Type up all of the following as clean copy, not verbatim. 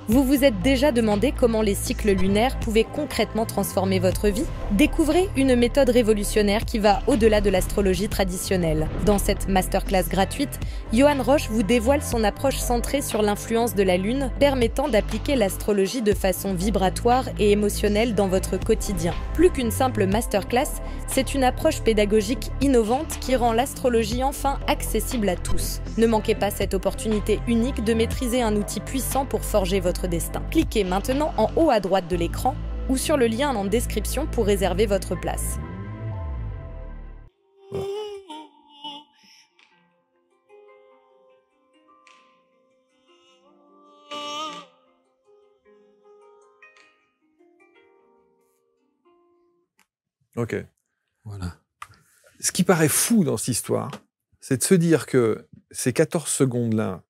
Vous vous êtes déjà demandé comment les cycles lunaires pouvaient concrètement transformer votre vie? Découvrez une méthode révolutionnaire qui va au-delà de l'astrologie traditionnelle. Dans cette masterclass gratuite, Johan Roche vous dévoile son approche centrée sur l'influence de la Lune, permettant d'appliquer l'astrologie de façon vibratoire et émotionnelle dans votre quotidien. Plus qu'une simple masterclass, c'est une approche pédagogique innovante qui rend l'astrologie enfin accessible à tous. Ne manquez pas cette opportunité unique de maîtriser un outil puissant pour forger votre destin. Cliquez maintenant en haut à droite de l'écran ou sur le lien en description pour réserver votre place. Ok. Voilà. Ce qui paraît fou dans cette histoire, c'est de se dire que ces 14 secondes-là,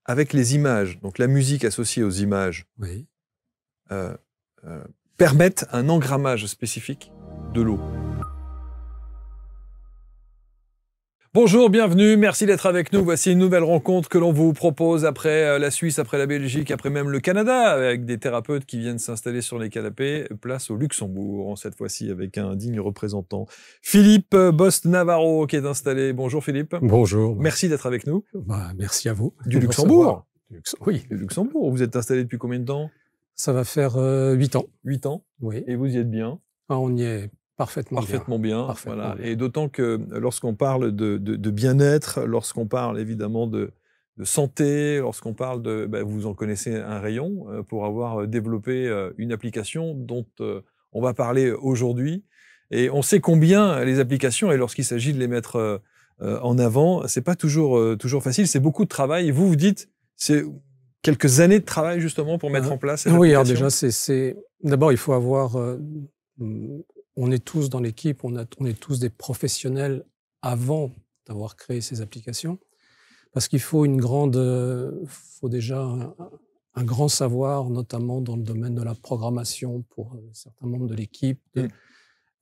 avec les images, donc la musique associée aux images, Oui. permettent un engrammage spécifique de l'eau. Bonjour, bienvenue, merci d'être avec nous. Voici une nouvelle rencontre que l'on vous propose après la Suisse, après la Belgique, après même le Canada, avec des thérapeutes qui viennent s'installer sur les canapés. Place au Luxembourg, cette fois-ci avec un digne représentant, Philippe Bost-Navarro, qui est installé. Bonjour Philippe. Bonjour. Merci d'être avec nous. Merci à vous. Du Luxembourg. Oui. Du Luxembourg. Vous êtes installé depuis combien de temps? Ça va faire 8 ans. 8 ans. Oui. Et vous y êtes bien? On y est parfaitement bien. Voilà. Et d'autant que lorsqu'on parle de bien-être, lorsqu'on parle évidemment de santé, lorsqu'on parle de... vous en connaissez un rayon pour avoir développé une application dont on va parler aujourd'hui. Et on sait combien les applications, et lorsqu'il s'agit de les mettre en avant, c'est pas toujours facile, c'est beaucoup de travail. Et vous dites, c'est quelques années de travail justement pour mettre en place cette application. Oui, alors déjà, d'abord, il faut avoir... on est tous dans l'équipe, on est tous des professionnels avant d'avoir créé ces applications, parce qu'il faut faut déjà un grand savoir, notamment dans le domaine de la programmation pour certains membres de l'équipe.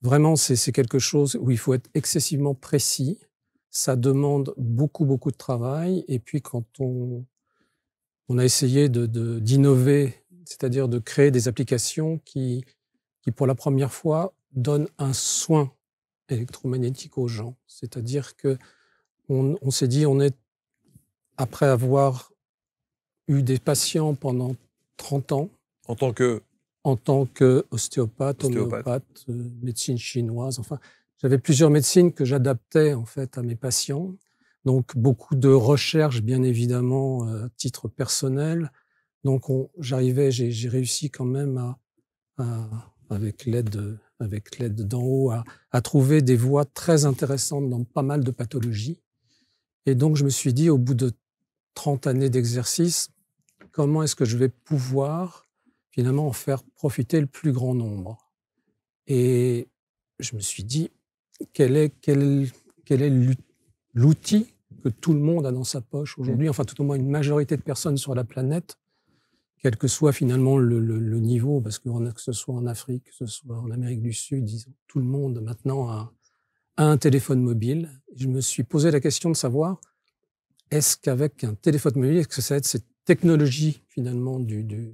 Vraiment, c'est quelque chose où il faut être excessivement précis. Ça demande beaucoup de travail. Et puis, quand on a essayé d'innover, c'est-à-dire de créer des applications qui, pour la première fois, donne un soin électromagnétique aux gens. C'est-à-dire que on s'est dit, après avoir eu des patients pendant 30 ans. En tant que ostéopathe, homéopathe, médecine chinoise. Enfin, j'avais plusieurs médecines que j'adaptais en fait à mes patients. Donc, beaucoup de recherches, bien évidemment, à titre personnel. Donc, j'ai réussi quand même avec l'aide d'en haut, à trouver des voies très intéressantes dans pas mal de pathologies. Et donc, je me suis dit, au bout de 30 années d'exercice, comment est-ce que je vais pouvoir finalement en faire profiter le plus grand nombre? Et je me suis dit, quel est l'outil que tout le monde a dans sa poche aujourd'hui, enfin tout au moins une majorité de personnes sur la planète, quel que soit finalement le niveau, parce que ce soit en Afrique, que ce soit en Amérique du Sud, disons, tout le monde maintenant a un téléphone mobile. Je me suis posé la question de savoir, est-ce qu'avec un téléphone mobile, est-ce que ça va être cette technologie finalement de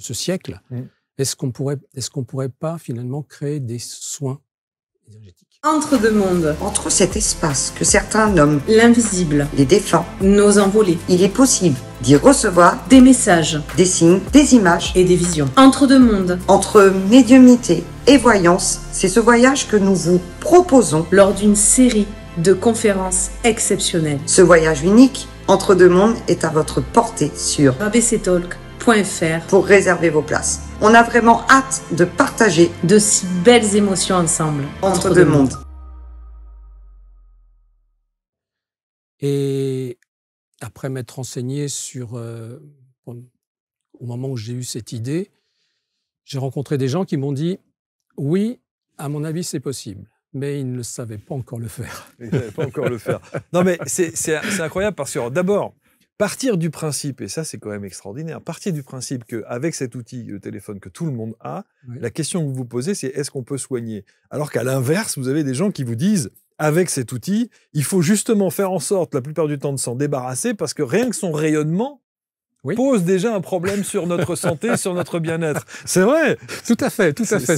ce siècle, est-ce qu'on pourrait pas finalement créer des soins énergétiques? Entre deux mondes. Entre cet espace que certains nomment l'invisible, les défunts, nos envolées, il est possible d'y recevoir des messages, des signes, des images et des visions. Entre deux mondes. Entre médiumnité et voyance, c'est ce voyage que nous vous proposons lors d'une série de conférences exceptionnelles. Ce voyage unique, entre deux mondes, est à votre portée sur abctalk.fr pour réserver vos places. On a vraiment hâte de partager de si belles émotions ensemble. Entre deux mondes. Et après m'être renseigné au moment où j'ai eu cette idée, j'ai rencontré des gens qui m'ont dit « Oui, à mon avis, c'est possible ». Mais ils ne savaient pas encore le faire. Ils ne savaient pas encore le faire. Non, mais c'est incroyable parce que, d'abord, partir du principe, et ça c'est quand même extraordinaire, partir du principe qu'avec cet outil, le téléphone que tout le monde a, la question que vous vous posez, c'est est-ce qu'on peut soigner? Alors qu'à l'inverse, vous avez des gens qui vous disent, avec cet outil, il faut justement faire en sorte, la plupart du temps, de s'en débarrasser parce que rien que son rayonnement pose déjà un problème sur notre santé, sur notre bien-être. C'est vrai. Tout à fait, tout à fait.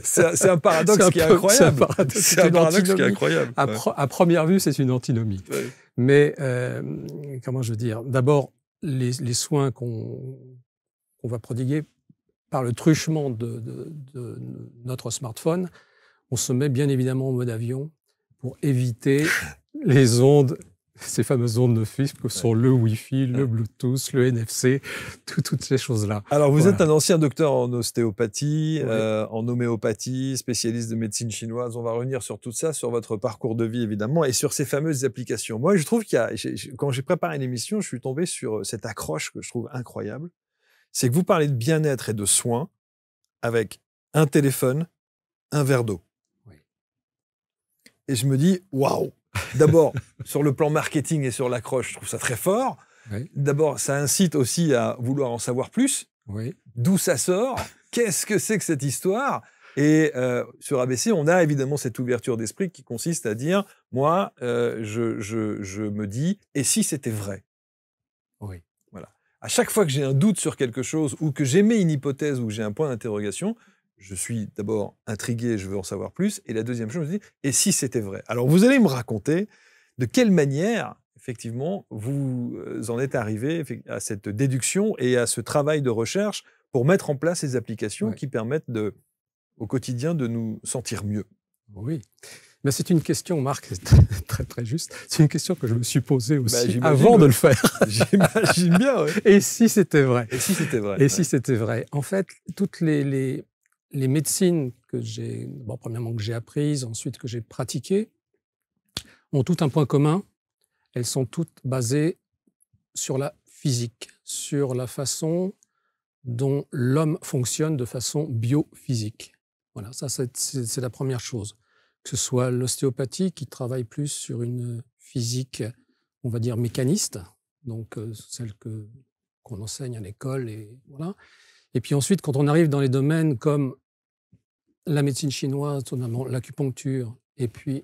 C'est un paradoxe qui est incroyable. C'est un paradoxe qui est incroyable. À première vue, c'est une antinomie. Ouais. Mais, comment je veux dire, d'abord, les soins qu'on va prodiguer par le truchement de notre smartphone, on se met bien évidemment en mode avion pour éviter les ondes, ces fameuses ondes nocives que sont le Wi-Fi, le Bluetooth, le NFC, toutes ces choses-là. Alors, vous êtes un ancien docteur en ostéopathie, en homéopathie, spécialiste de médecine chinoise. On va revenir sur tout ça, sur votre parcours de vie, évidemment, et sur ces fameuses applications. Moi, je trouve quand j'ai préparé l'émission, je suis tombé sur cette accroche que je trouve incroyable. C'est que vous parlez de bien-être et de soins avec un téléphone, un verre d'eau. Oui. Et je me dis, waouh! D'abord, sur le plan marketing et sur l'accroche, je trouve ça très fort. Oui. D'abord, ça incite aussi à vouloir en savoir plus. Oui. D'où ça sort? Qu'est-ce que c'est que cette histoire? Et sur ABC, on a évidemment cette ouverture d'esprit qui consiste à dire, moi, je me dis, et si c'était vrai? Oui. Voilà. À chaque fois que j'ai un doute sur quelque chose ou que j'émets une hypothèse ou que j'ai un point d'interrogation, je suis d'abord intrigué, je veux en savoir plus. Et la deuxième chose, je me dis, et si c'était vrai? Alors, vous allez me raconter de quelle manière, effectivement, vous en êtes arrivé à cette déduction et à ce travail de recherche pour mettre en place ces applications qui permettent au quotidien de nous sentir mieux. Oui. Mais c'est une question, Marc, très, très juste. C'est une question que je me suis posée aussi avant de le faire. J'imagine bien, oui. Et si c'était vrai? Et si c'était vrai? Et si c'était vrai? En fait, toutes les médecines que j'ai, premièrement que j'ai apprises, ensuite que j'ai pratiquées, ont tout un point commun. Elles sont toutes basées sur la physique, sur la façon dont l'homme fonctionne de façon biophysique. Voilà, ça c'est la première chose. Que ce soit l'ostéopathie qui travaille plus sur une physique, on va dire mécaniste, donc celle qu'on enseigne à l'école, et voilà. Et puis ensuite, quand on arrive dans les domaines comme la médecine chinoise, notamment l'acupuncture, et puis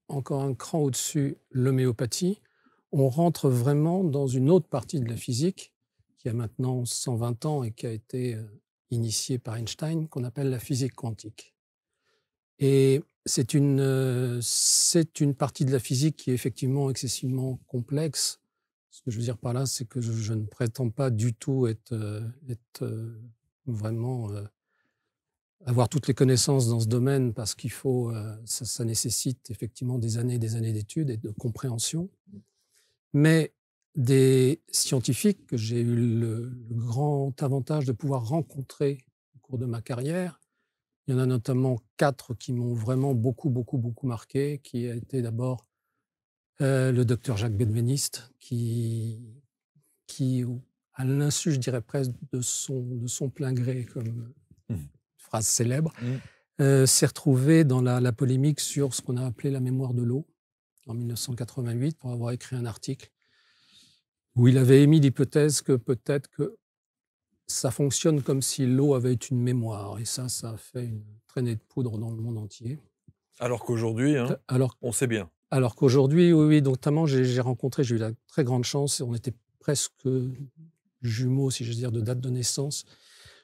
encore un cran au-dessus, l'homéopathie, on rentre vraiment dans une autre partie de la physique qui a maintenant 120 ans et qui a été initiée par Einstein, qu'on appelle la physique quantique. Et c'est une partie de la physique qui est effectivement excessivement complexe. Ce que je veux dire par là, c'est que je ne prétends pas du tout être vraiment avoir toutes les connaissances dans ce domaine, parce qu'il faut, ça nécessite effectivement des années d'études et de compréhension. Mais des scientifiques que j'ai eu le grand avantage de pouvoir rencontrer au cours de ma carrière, il y en a notamment 4 qui m'ont vraiment beaucoup marqué, qui a été d'abord le docteur Jacques Benveniste, qui à l'insu, je dirais presque, de son plein gré, comme phrase célèbre, s'est retrouvé dans la polémique sur ce qu'on a appelé la mémoire de l'eau en 1988, pour avoir écrit un article où il avait émis l'hypothèse que peut-être que ça fonctionne comme si l'eau avait une mémoire. Et ça a fait une traînée de poudre dans le monde entier. Alors qu'aujourd'hui, on sait bien. Alors qu'aujourd'hui, oui, notamment, j'ai eu la très grande chance, on était presque jumeaux, si je veux dire, de date de naissance.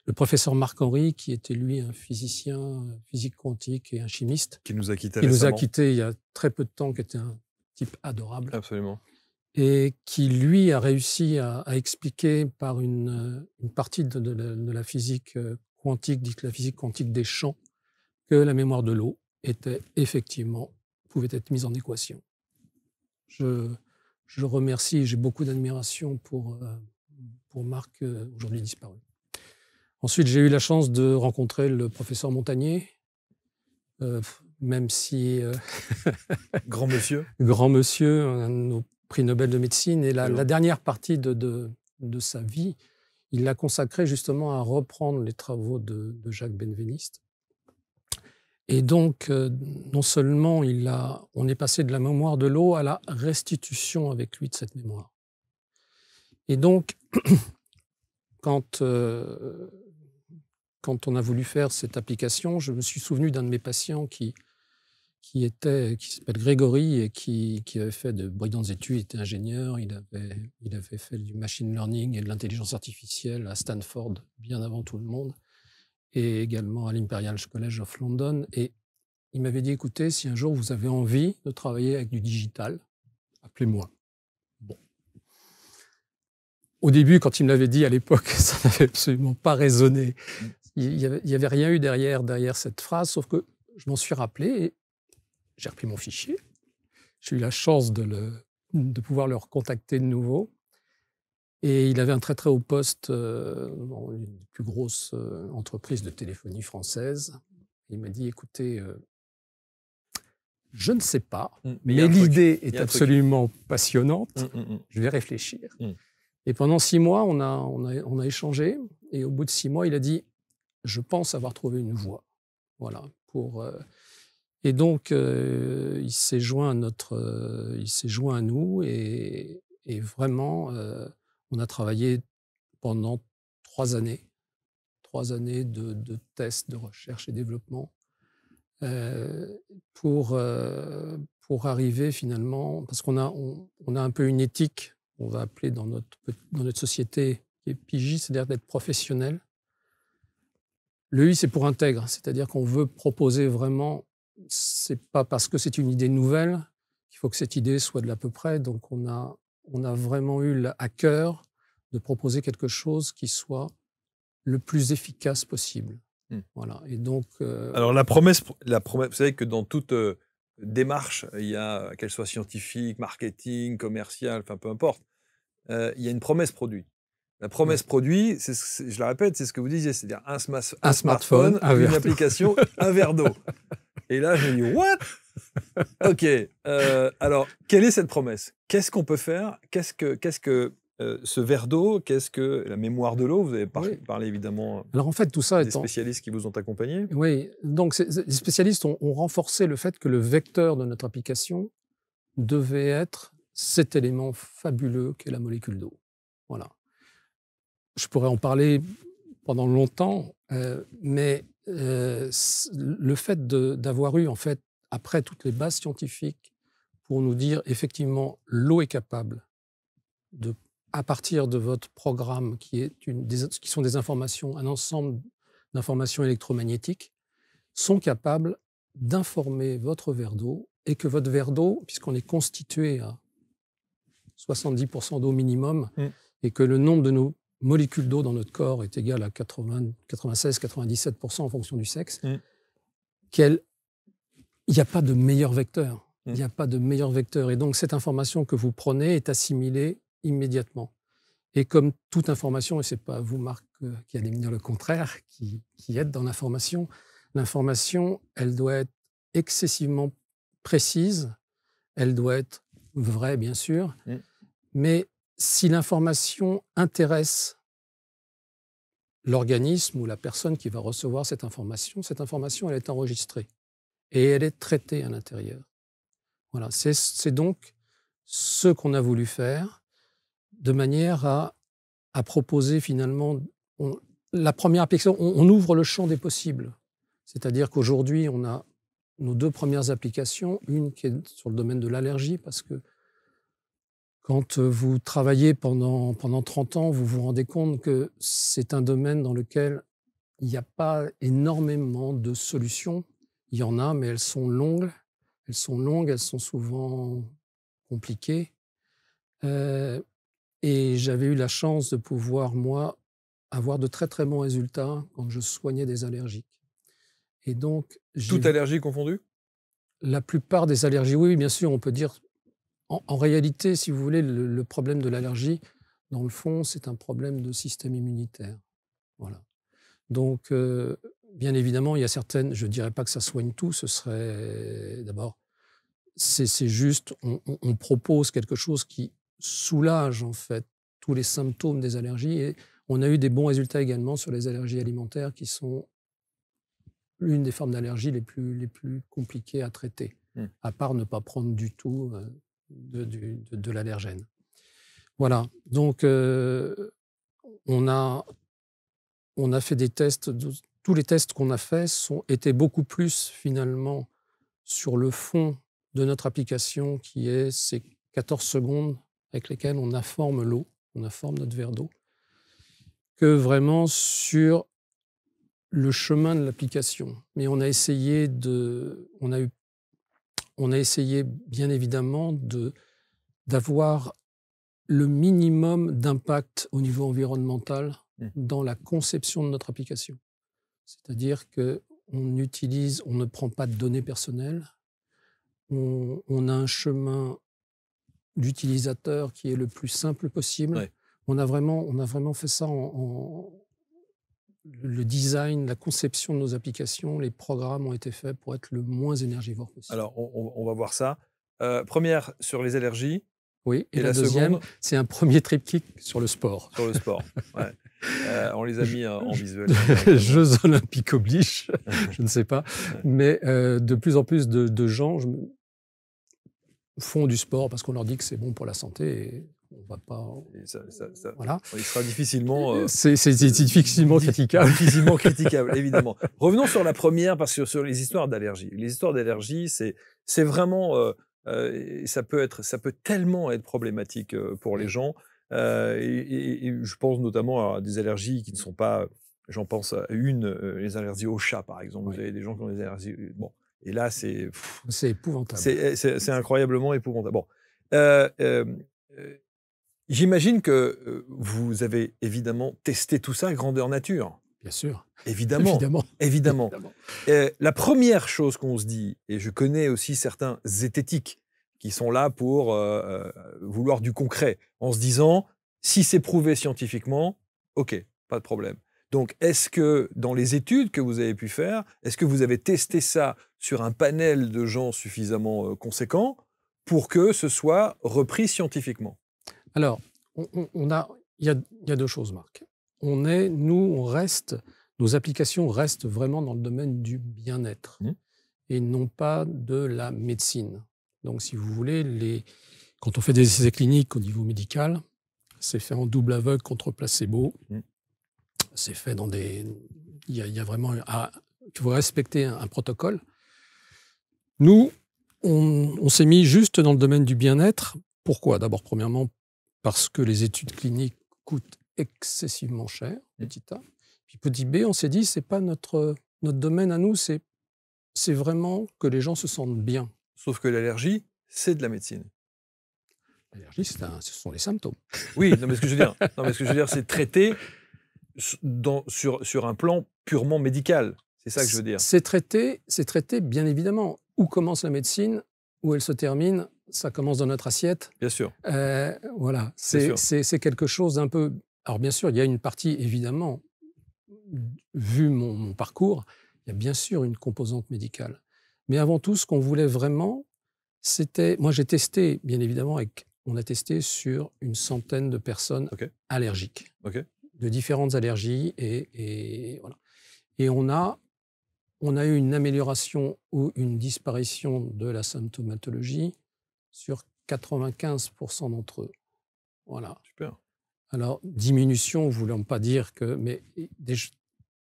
Le professeur Marc-Henri, qui était lui un physicien, physique quantique et un chimiste. Qui nous a quittés récemment. Qui nous a quittés il y a très peu de temps, qui était un type adorable. Absolument. Et qui, lui, a réussi à expliquer par une partie de la physique quantique, dite la physique quantique des champs, que la mémoire de l'eau pouvait être mise en équation. Je le remercie, j'ai beaucoup d'admiration pour Marc, aujourd'hui disparu. Ensuite, j'ai eu la chance de rencontrer le professeur Montagnier, même si... Grand monsieur. Grand monsieur, un de nos prix Nobel de médecine. Et la dernière partie de sa vie, il l'a consacré justement à reprendre les travaux de Jacques Benveniste. Et donc, non seulement on est passé de la mémoire de l'eau à la restitution avec lui de cette mémoire. Et donc, quand on a voulu faire cette application, je me suis souvenu d'un de mes patients qui qui s'appelle Grégory et qui avait fait de brillantes études, il était ingénieur, il avait fait du machine learning et de l'intelligence artificielle à Stanford bien avant tout le monde, et également à l'Imperial College of London. Et il m'avait dit, écoutez, si un jour vous avez envie de travailler avec du digital, appelez-moi. Bon. Au début, quand il me l'avait dit à l'époque, ça n'avait absolument pas résonné. Il n'y avait rien eu derrière cette phrase, sauf que je m'en suis rappelé et j'ai repris mon fichier. J'ai eu la chance de pouvoir le recontacter de nouveau. Et il avait un très très haut poste dans une des plus grosses entreprises de téléphonie française. Il m'a dit, écoutez, je ne sais pas, mais l'idée est absolument passionnante. Je vais réfléchir. Et pendant 6 mois, on a échangé. Et au bout de 6 mois, il a dit, je pense avoir trouvé une voie. Voilà. Et donc, il s'est joint à nous et vraiment, on a travaillé pendant 3 années. 3 années de tests, de recherche et développement pour arriver finalement, parce qu'on a un peu une éthique, on va appeler dans notre société, qui est PJ, c'est-à-dire d'être professionnel. Le I, c'est pour intègre, c'est-à-dire qu'on veut proposer vraiment, c'est pas parce que c'est une idée nouvelle qu'il faut que cette idée soit de l'à peu près. Donc on a vraiment eu à cœur de proposer quelque chose qui soit le plus efficace possible. Voilà. Et donc, alors la promesse, vous savez que dans toute démarche, il y a, qu'elle soit scientifique, marketing, commerciale, enfin peu importe, il y a une promesse produit. La promesse produit, je la répète, c'est ce que vous disiez, c'est-à-dire un smartphone, une application, un verre d'eau. Et là, je me dis, what? Ok. Alors, quelle est cette promesse? Qu'est-ce qu'on peut faire? Qu'est-ce que ce verre d'eau? Qu'est-ce que la mémoire de l'eau? Vous avez parlé évidemment. Alors en fait, tout ça des spécialistes qui vous ont accompagné. Oui. Donc les spécialistes ont renforcé le fait que le vecteur de notre application devait être cet élément fabuleux qu'est la molécule d'eau. Voilà. Je pourrais en parler pendant longtemps, mais le fait d'avoir eu, en fait, après toutes les bases scientifiques, pour nous dire, effectivement, l'eau est capable, à partir de votre programme, qui sont des informations, un ensemble d'informations électromagnétiques, sont capables d'informer votre verre d'eau, et que votre verre d'eau, puisqu'on est constitué à 70% d'eau minimum, et que le nombre de nos molécules d'eau dans notre corps est égal à 96-97% en fonction du sexe, il n'y a pas de meilleur vecteur. Il n'y a pas de meilleur vecteur. Et donc, cette information que vous prenez est assimilée immédiatement. Et comme toute information, et ce n'est pas vous, Marc, qui allez me dire le contraire, qui êtes dans l'information, elle doit être excessivement précise, elle doit être vraie, bien sûr, mais si l'information intéresse l'organisme ou la personne qui va recevoir cette information, elle est enregistrée et elle est traitée à l'intérieur. Voilà, c'est donc ce qu'on a voulu faire de manière à proposer finalement la première application. On ouvre le champ des possibles. C'est-à-dire qu'aujourd'hui, on a nos 2 premières applications, une qui est sur le domaine de l'allergie, parce que quand vous travaillez pendant 30 ans, vous vous rendez compte que c'est un domaine dans lequel il n'y a pas énormément de solutions. Il y en a, mais elles sont longues, elles sont souvent compliquées. Et j'avais eu la chance de pouvoir, moi, avoir de très très bons résultats quand je soignais des allergiques. Et donc, toute allergie confondue? La plupart des allergies, oui, bien sûr, on peut dire. En réalité, si vous voulez, le problème de l'allergie, dans le fond, c'est un problème de système immunitaire. Voilà. Donc, bien évidemment, il y a certaines, je ne dirais pas que ça soigne tout, ce serait d'abord, c'est juste, on propose quelque chose qui soulage en fait tous les symptômes des allergies, et on a eu des bons résultats également sur les allergies alimentaires qui sont l'une des formes d'allergie les plus compliquées à traiter, à part ne pas prendre du tout de l'allergène. Voilà, donc on a fait des tests, tous les tests qu'on a faits étaient beaucoup plus finalement sur le fond de notre application, qui est ces 14 secondes avec lesquelles on informe l'eau, on informe notre verre d'eau, que vraiment sur le chemin de l'application. Mais on a essayé bien évidemment d'avoir le minimum d'impact au niveau environnemental dans la conception de notre application. C'est-à-dire qu'on ne prend pas de données personnelles, on a un chemin d'utilisateur qui est le plus simple possible. Ouais. On a vraiment fait ça le design, la conception de nos applications, les programmes ont été faits pour être le moins énergivore possible. Alors, on va voir ça. Première, sur les allergies. Oui, et la deuxième, c'est un premier triptyque sur le sport. Sur le sport, ouais. On les a mis en visuel. Jeux olympiques oblige, je ne sais pas. Mais de plus en plus de gens font du sport parce qu'on leur dit que c'est bon pour la santé et on va pas... Voilà. Il sera difficilement... c'est difficilement critiquable. Difficilement critiquable, évidemment. Revenons sur la première, parce que sur les histoires d'allergie. Les histoires d'allergie, c'est vraiment... ça peut tellement être problématique pour les gens. Et je pense notamment à des allergies qui ne sont pas... J'en pense à les allergies aux chats, par exemple. Oui. Vous avez des gens qui ont des allergies... Bon. Et là, c'est épouvantable. C'est incroyablement épouvantable. Bon. J'imagine que vous avez évidemment testé tout ça grandeur nature. Bien sûr. Évidemment. Évidemment. La première chose qu'on se dit, et je connais aussi certains zététiques qui sont là pour vouloir du concret, en se disant, si c'est prouvé scientifiquement, OK, pas de problème. Donc, est-ce que dans les études que vous avez pu faire, est-ce que vous avez testé ça sur un panel de gens suffisamment conséquent pour que ce soit repris scientifiquement? Alors, il y a deux choses, Marc. Nos applications restent vraiment dans le domaine du bien-être et non pas de la médecine. Donc, si vous voulez, quand on fait des essais cliniques au niveau médical, c'est fait en double aveugle contre placebo. C'est fait dans des... Il y a vraiment... Il faut respecter un protocole. Nous, on s'est mis juste dans le domaine du bien-être. Pourquoi? D'abord, premièrement, parce que les études cliniques coûtent excessivement cher, petit A. Puis petit B, on s'est dit, c'est pas notre domaine à nous, c'est vraiment que les gens se sentent bien. Sauf que l'allergie, c'est de la médecine. L'allergie, ce sont les symptômes. Oui, non, mais ce que je veux dire, c'est traité sur un plan purement médical. C'est ça que je veux dire. C'est traité, bien évidemment. Où commence la médecine, où elle se termine, ça commence dans notre assiette. Bien sûr. Voilà, c'est quelque chose d'un peu... Alors bien sûr, il y a une partie, évidemment, vu mon parcours, il y a bien sûr une composante médicale. Mais avant tout, ce qu'on voulait vraiment, c'était... Moi, j'ai testé, bien évidemment, on a testé sur une centaine de personnes allergiques. De différentes allergies et voilà. Et on a eu une amélioration ou une disparition de la symptomatologie sur 95% d'entre eux. Voilà. Super. Alors, diminution, voulant pas dire que... Mais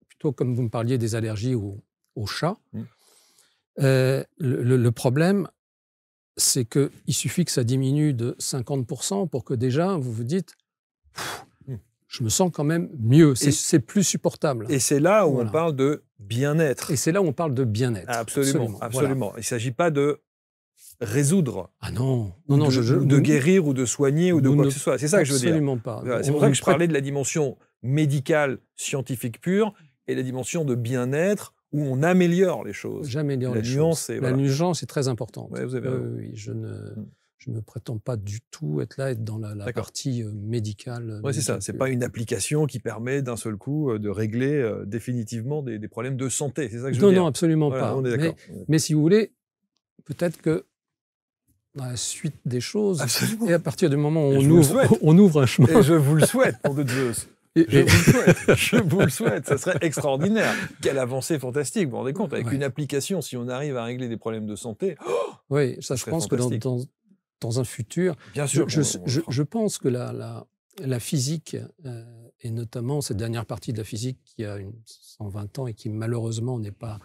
plutôt comme vous me parliez des allergies aux chats, le problème, c'est qu'il suffit que ça diminue de 50% pour que déjà, vous vous dites... Je me sens quand même mieux, c'est plus supportable. Et c'est là où on parle de bien-être. Et c'est là où on parle de bien-être. Absolument. Voilà. Il ne s'agit pas de résoudre. Ah non. De guérir ou de soigner ou de quoi que ce soit. C'est ça que je veux dire. Absolument pas. Voilà, c'est pour ça que je parlais de la dimension médicale, scientifique pure et la dimension de bien-être où on améliore les choses. J'améliore les choses. La nuance est très importante. Ouais, vous avez oui, je ne prétends pas du tout être dans la partie médicale. Oui, c'est ça. Ce n'est pas une application qui permet d'un seul coup de régler définitivement des problèmes de santé. C'est ça que je veux dire. Non, absolument pas. On est d'accord. Mais si vous voulez, peut-être que dans la suite des choses, et à partir du moment où on ouvre un chemin... Et je vous le souhaite, pour de Zeus. Je vous le souhaite. Ça serait extraordinaire. Quelle avancée fantastique. Vous vous rendez compte, avec une application, si on arrive à régler des problèmes de santé... oui, ça je pense fantastique. Que dans un futur, bien sûr, je pense que la physique, et notamment cette dernière partie de la physique qui a 120 ans et qui malheureusement n'est pas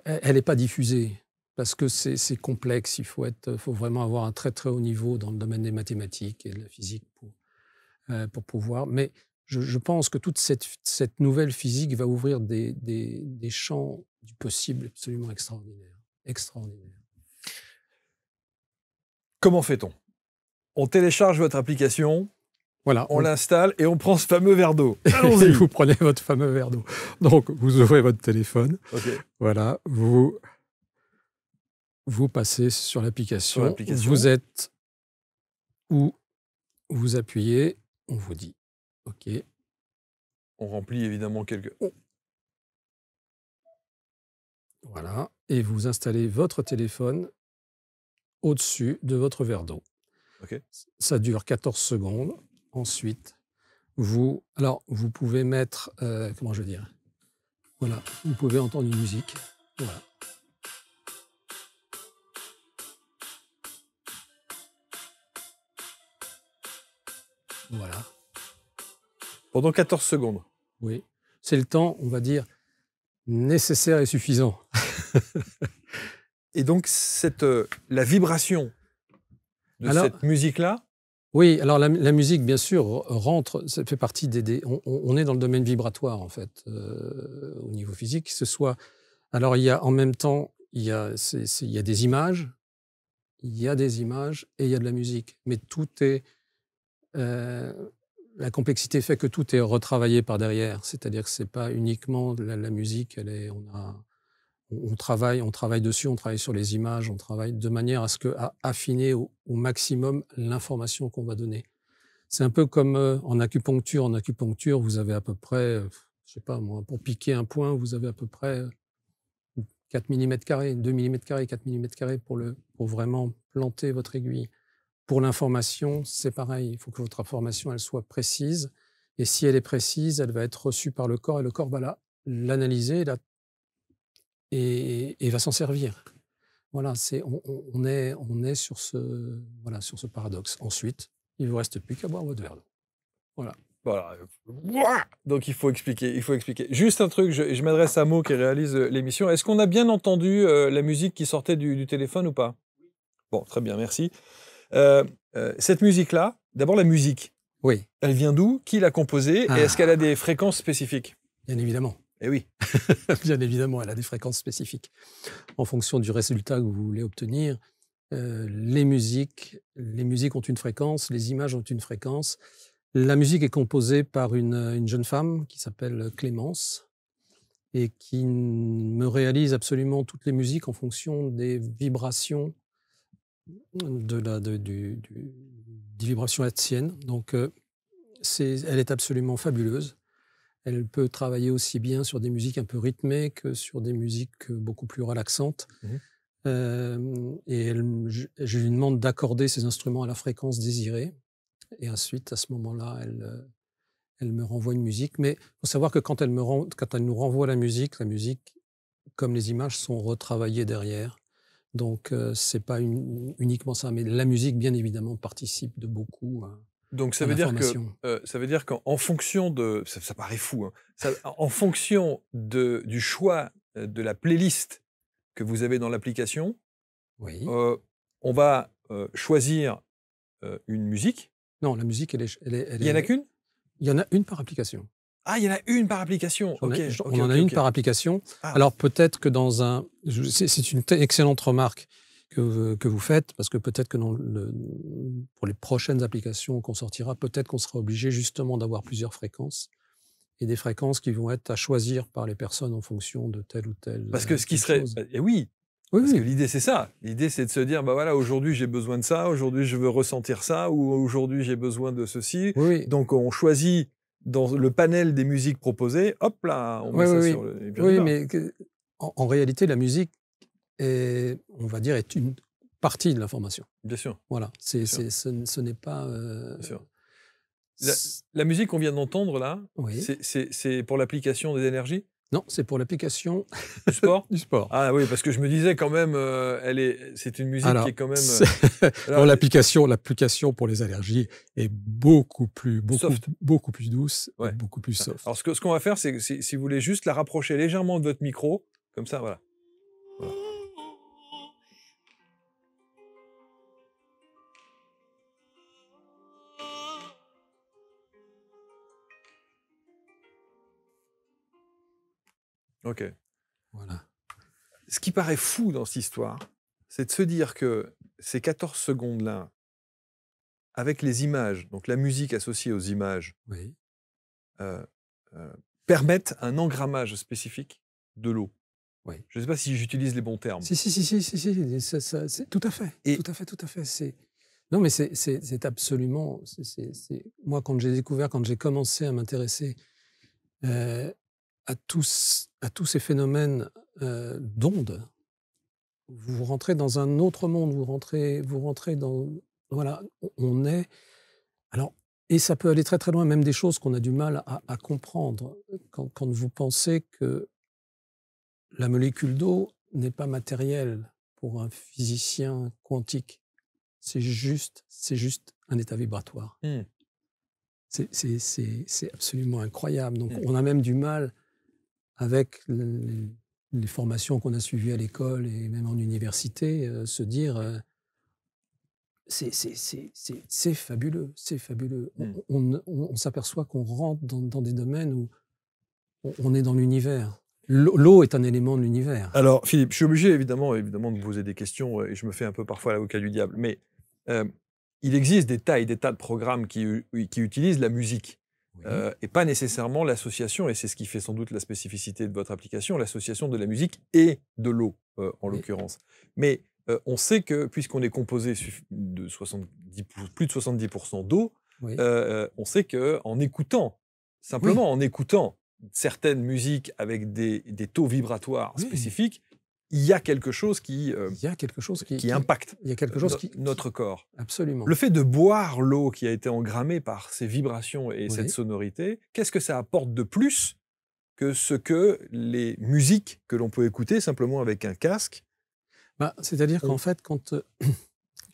elle n'est pas diffusée parce que c'est complexe. Il faut vraiment avoir un très très haut niveau dans le domaine des mathématiques et de la physique pour pouvoir. Mais je pense que toute cette nouvelle physique va ouvrir des champs du possible absolument extraordinaires. Extraordinaires. Comment fait-on? On télécharge votre application, voilà, on l'installe et on prend ce fameux verre d'eau. Allons-y. Vous prenez votre fameux verre d'eau. Donc, vous ouvrez votre téléphone. Okay. Voilà, vous passez sur l'application. Vous êtes où vous appuyez, on vous dit OK. On remplit évidemment quelques... Voilà, et vous installez votre téléphone au-dessus de votre verre d'eau. Okay. Ça dure 14 secondes. Ensuite, vous pouvez mettre, comment je veux dire, voilà, vous pouvez entendre une musique, voilà. Voilà. Pendant 14 secondes. Oui, c'est le temps, on va dire, nécessaire et suffisant. Et donc, la vibration de cette musique-là? Oui, alors la musique, bien sûr, rentre, ça fait partie on est dans le domaine vibratoire, en fait, au niveau physique. Alors, il y a en même temps, il y a des images, et il y a de la musique. Mais tout est... la complexité fait que tout est retravaillé par derrière. C'est-à-dire que ce n'est pas uniquement la musique, on travaille dessus, on travaille sur les images, on travaille de manière à affiner au maximum l'information qu'on va donner. C'est un peu comme en acupuncture. En acupuncture, vous avez à peu près, je sais pas moi, pour piquer un point, vous avez à peu près 4 mm carrés, 2 mm carrés, 4 mm carrés pour vraiment planter votre aiguille. Pour l'information, c'est pareil. Il faut que votre information elle soit précise. Et si elle est précise, elle va être reçue par le corps et le corps va l'analyser et va s'en servir. Voilà, on est sur ce paradoxe. Ensuite, il ne vous reste plus qu'à boire votre verre d'eau. Voilà. Donc, il faut expliquer. Juste un truc, je m'adresse à Mo qui réalise l'émission. Est-ce qu'on a bien entendu la musique qui sortait du téléphone ou pas? Bon, très bien, merci. Cette musique-là, d'abord la musique. Oui. Elle vient d'où? Qui l'a composée? Et est-ce qu'elle a des fréquences spécifiques? Bien évidemment. Eh oui. Bien évidemment, elle a des fréquences spécifiques. En fonction du résultat que vous voulez obtenir, les musiques ont une fréquence, les images ont une fréquence. La musique est composée par une jeune femme qui s'appelle Clémence et qui me réalise absolument toutes les musiques en fonction des vibrations des vibrations hertziennes. Donc, elle est absolument fabuleuse. Elle peut travailler aussi bien sur des musiques un peu rythmées que sur des musiques beaucoup plus relaxantes. Et je lui demande d'accorder ses instruments à la fréquence désirée. Et ensuite, à ce moment-là, elle me renvoie une musique. Mais il faut savoir que quand elle nous renvoie la musique, comme les images, sont retravaillées derrière. Donc, ce n'est pas uniquement ça. Mais la musique, bien évidemment, participe de beaucoup. Donc, ça veut dire qu'en fonction de... Ça paraît fou. Hein, en fonction du choix de la playlist que vous avez dans l'application, oui. On va choisir une musique. Non, la musique, il y en a qu'une? Il y en a une par application. Ah, il y en a une par application. On en a une par application. Ah. Alors, peut-être que c'est une excellente remarque que vous faites, parce que peut-être que pour les prochaines applications qu'on sortira, peut-être qu'on sera obligé justement d'avoir plusieurs fréquences et des fréquences qui vont être à choisir par les personnes en fonction de telle ou telle Parce que ce qui serait... Et oui, parce que l'idée, c'est ça. L'idée, c'est de se dire, bah voilà, aujourd'hui, j'ai besoin de ça, aujourd'hui, je veux ressentir ça, ou aujourd'hui, j'ai besoin de ceci. Oui. Donc, on choisit dans le panel des musiques proposées, hop là, on met ça sur le... Oui, mais en réalité, la musique est une partie de l'information. Bien sûr. Voilà, ce n'est pas... Bien sûr. La musique qu'on vient d'entendre, là, c'est pour l'application des énergies? Non, c'est pour l'application... Du sport? Du sport. Ah oui, parce que je me disais quand même, c'est une musique qui est quand même... L'application pour les allergies est beaucoup plus douce, beaucoup plus soft. Alors, ce qu'on va faire, c'est que si vous voulez juste la rapprocher légèrement de votre micro, comme ça, voilà. Ok. Voilà. Ce qui paraît fou dans cette histoire, c'est de se dire que ces 14 secondes-là, avec les images, donc la musique associée aux images, Oui. permettent un engrammage spécifique de l'eau. Oui. Je ne sais pas si j'utilise les bons termes. Si, tout à fait. Et- tout à fait. Non, mais c'est absolument... Moi, quand j'ai commencé à m'intéresser à tous ces phénomènes d'ondes, vous rentrez dans un autre monde, vous rentrez dans... Voilà, on est... Alors, et ça peut aller très très loin, même des choses qu'on a du mal à comprendre. Quand vous pensez que la molécule d'eau n'est pas matérielle pour un physicien quantique, c'est juste un état vibratoire. C'est absolument incroyable. Donc, on a même du mal avec les formations qu'on a suivies à l'école et même en université, se dire c'est fabuleux, c'est fabuleux. On s'aperçoit qu'on rentre dans des domaines où on est dans l'univers. L'eau est un élément de l'univers. Alors, Philippe, je suis obligé évidemment de vous poser des questions et je me fais un peu parfois l'avocat du diable, mais il existe des tas et des tas de programmes qui utilisent la musique. Oui. Et pas nécessairement l'association, et c'est ce qui fait sans doute la spécificité de votre application, l'association de la musique et de l'eau, en l'occurrence. Mais on sait que, puisqu'on est composé de plus de 70% d'eau, on sait qu'en écoutant, simplement en écoutant certaines musiques avec des taux vibratoires spécifiques, il y a quelque chose qui impacte notre corps. Absolument. Le fait de boire l'eau qui a été engrammée par ces vibrations et cette sonorité, qu'est-ce que ça apporte de plus que ce que les musiques que l'on peut écouter simplement avec un casque? C'est-à-dire qu'en fait,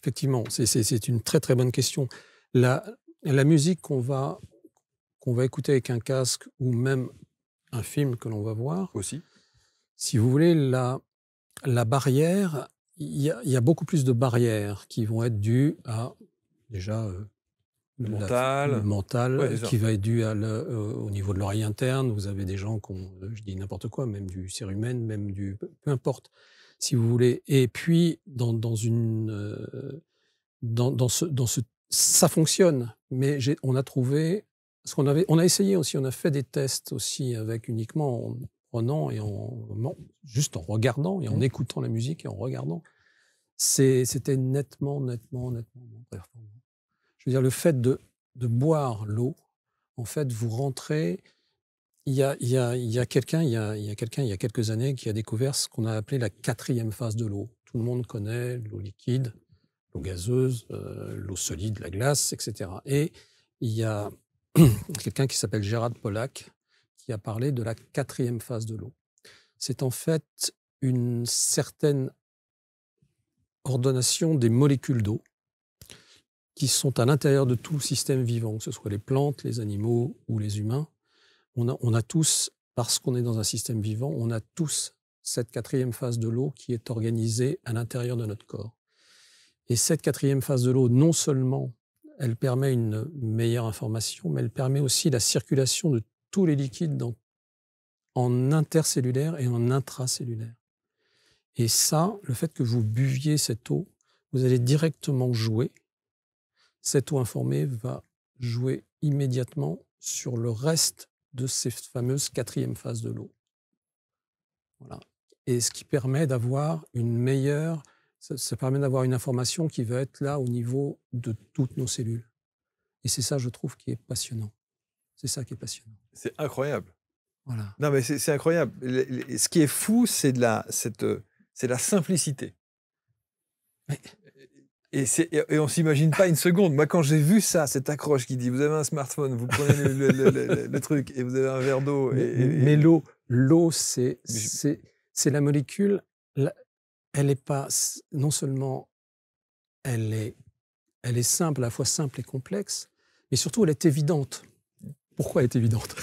effectivement, c'est une très très bonne question. La musique qu'on va écouter avec un casque ou même un film que l'on va voir, aussi, si vous voulez, la barrière, il y a beaucoup plus de barrières qui vont être dues à, déjà, le mental qui va être dû au niveau de l'oreille interne. Vous avez des gens qui ont, je dis n'importe quoi, même du cérumen, même peu importe, si vous voulez. Et puis, ça fonctionne, mais on a trouvé, on a essayé aussi, on a fait des tests aussi avec uniquement en prenant et juste en regardant et en écoutant la musique et en regardant. C'était nettement performant. Je veux dire, le fait de boire l'eau, en fait, vous rentrez. Il y a quelqu'un, il y a quelques années, qui a découvert ce qu'on a appelé la 4e phase de l'eau. Tout le monde connaît l'eau liquide, l'eau gazeuse, l'eau solide, la glace, etc. Et il y a quelqu'un qui s'appelle Gerard Pollack qui a parlé de la 4e phase de l'eau. C'est en fait une certaine ordonnation des molécules d'eau qui sont à l'intérieur de tout système vivant, que ce soit les plantes, les animaux ou les humains. On a tous, parce qu'on est dans un système vivant, on a tous cette 4e phase de l'eau qui est organisée à l'intérieur de notre corps. Et cette 4e phase de l'eau, non seulement elle permet une meilleure information, mais elle permet aussi la circulation de tous les liquides en intercellulaire et en intracellulaire. Et ça, le fait que vous buviez cette eau, vous allez directement jouer. Cette eau informée va jouer immédiatement sur le reste de ces fameuses 4e phases de l'eau. Voilà. Et ce qui permet d'avoir une meilleure... Ça permet d'avoir une information qui va être là au niveau de toutes nos cellules. Et c'est ça, je trouve, qui est passionnant. C'est ça qui est passionnant. C'est incroyable. Voilà. Non, mais c'est incroyable. Ce qui est fou, c'est la simplicité. Mais... Et on ne s'imagine pas une seconde. Moi, quand j'ai vu ça, cette accroche qui dit « Vous avez un smartphone, vous prenez le truc et vous avez un verre d'eau. » Mais l'eau, c'est la molécule... Elle n'est pas... Non seulement elle est simple, à la fois simple et complexe, mais surtout elle est évidente. Pourquoi elle est évidente?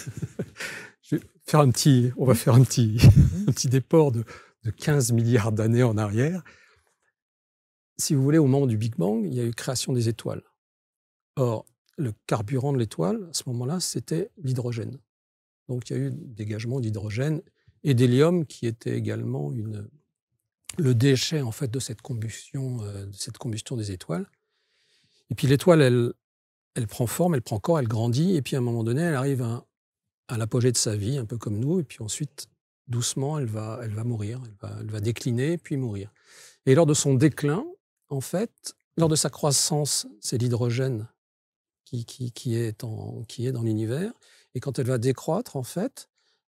On va faire un petit déport de 15 milliards d'années en arrière. Si vous voulez, au moment du Big Bang, il y a eu création des étoiles. Or, le carburant de l'étoile, à ce moment-là, c'était l'hydrogène. Donc, il y a eu dégagement d'hydrogène et d'hélium qui était également le déchet en fait de cette combustion des étoiles. Et puis l'étoile, elle prend forme, elle prend corps, elle grandit, et puis à un moment donné, elle arrive à l'apogée de sa vie, un peu comme nous, et puis ensuite, doucement, elle va mourir, elle va décliner, puis mourir. Et lors de son déclin, en fait, lors de sa croissance, c'est l'hydrogène qui est dans l'univers, et quand elle va décroître, en fait,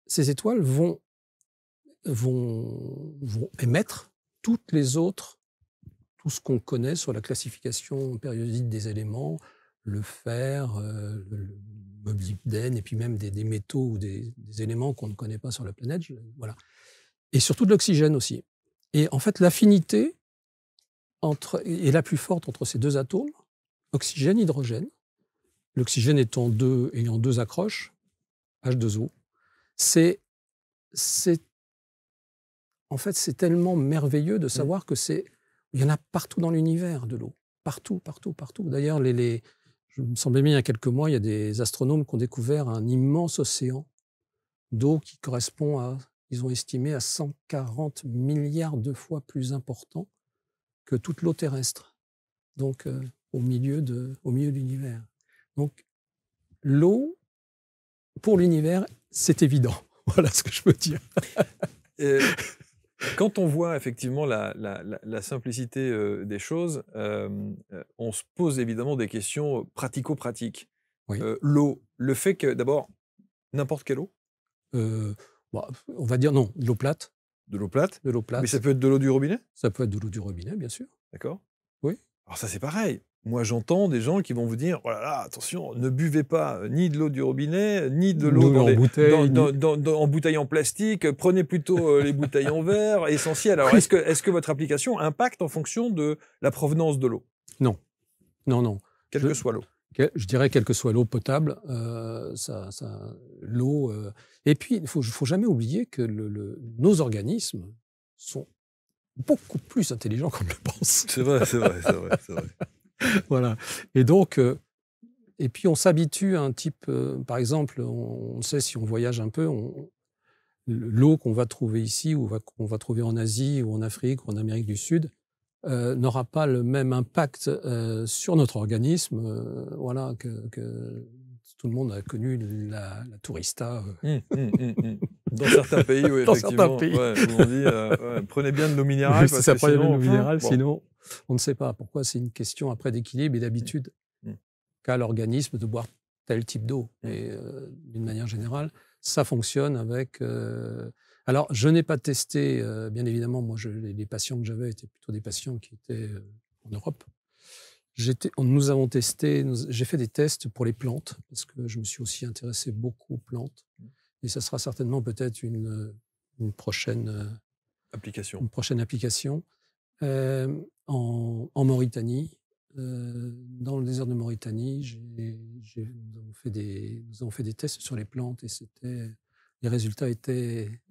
ces étoiles vont émettre toutes les autres, tout ce qu'on connaît sur la classification périodique des éléments, le fer, le molybdène, et puis même des métaux ou des éléments qu'on ne connaît pas sur la planète. Voilà. Et surtout de l'oxygène aussi. Et en fait, l'affinité est la plus forte entre ces deux atomes, oxygène, hydrogène. L'oxygène ayant deux accroches, H2O. En fait, c'est tellement merveilleux de savoir que il y en a partout dans l'univers de l'eau. Partout, partout, partout. D'ailleurs, je me semblait bien il y a quelques mois, il y a des astronomes qui ont découvert un immense océan d'eau qui correspond ils ont estimé à 140 milliards de fois plus important que toute l'eau terrestre. Donc, au milieu de l'univers. Donc, l'eau, pour l'univers, c'est évident. Voilà ce que je peux dire. Quand on voit effectivement la simplicité des choses, on se pose évidemment des questions pratico-pratiques. Oui. L'eau, le fait que, d'abord, n'importe quelle eau, on va dire non, de l'eau plate. De l'eau plate. De l'eau plate. Mais ça peut être de l'eau du robinet? Ça peut être de l'eau du robinet, bien sûr. D'accord. Oui. Alors ça, c'est pareil. Moi, j'entends des gens qui vont vous dire « Oh là là, attention, ne buvez pas ni de l'eau du robinet, ni de l'eau en bouteille en plastique. Prenez plutôt les bouteilles en verre, essentielles. » Alors, est-ce que votre application impacte en fonction de la provenance de l'eau? Non. Non, non. Quelle que soit l'eau. Je dirais quelle que soit l'eau potable, l'eau... Et puis, il ne faut jamais oublier que nos organismes sont beaucoup plus intelligents qu'on ne le pense. C'est vrai, c'est vrai, c'est vrai, c'est vrai. Voilà. Et donc, et puis on s'habitue à un type, par exemple, on sait si on voyage un peu, l'eau qu'on va trouver ici ou qu'on va trouver en Asie ou en Afrique ou en Amérique du Sud n'aura pas le même impact sur notre organisme, voilà, que tout le monde a connu la tourista. Dans certains pays, oui, dans effectivement. Certains pays. Ouais, où on dit prenez bien de l'eau minérale. Parce que prenez de l'eau minérale, sinon on ne sait pas. Pourquoi? C'est une question après d'équilibre et d'habitude qu'a l'organisme de boire tel type d'eau. Et d'une manière générale, ça fonctionne avec... Alors, je n'ai pas testé, bien évidemment, moi, les patients que j'avais étaient plutôt des patients qui étaient en Europe. Nous avons testé, j'ai fait des tests pour les plantes, parce que je me suis aussi intéressé beaucoup aux plantes. Et ça sera certainement peut-être une prochaine application. En Mauritanie, dans le désert de Mauritanie, nous avons fait des tests sur les plantes et les résultats étaient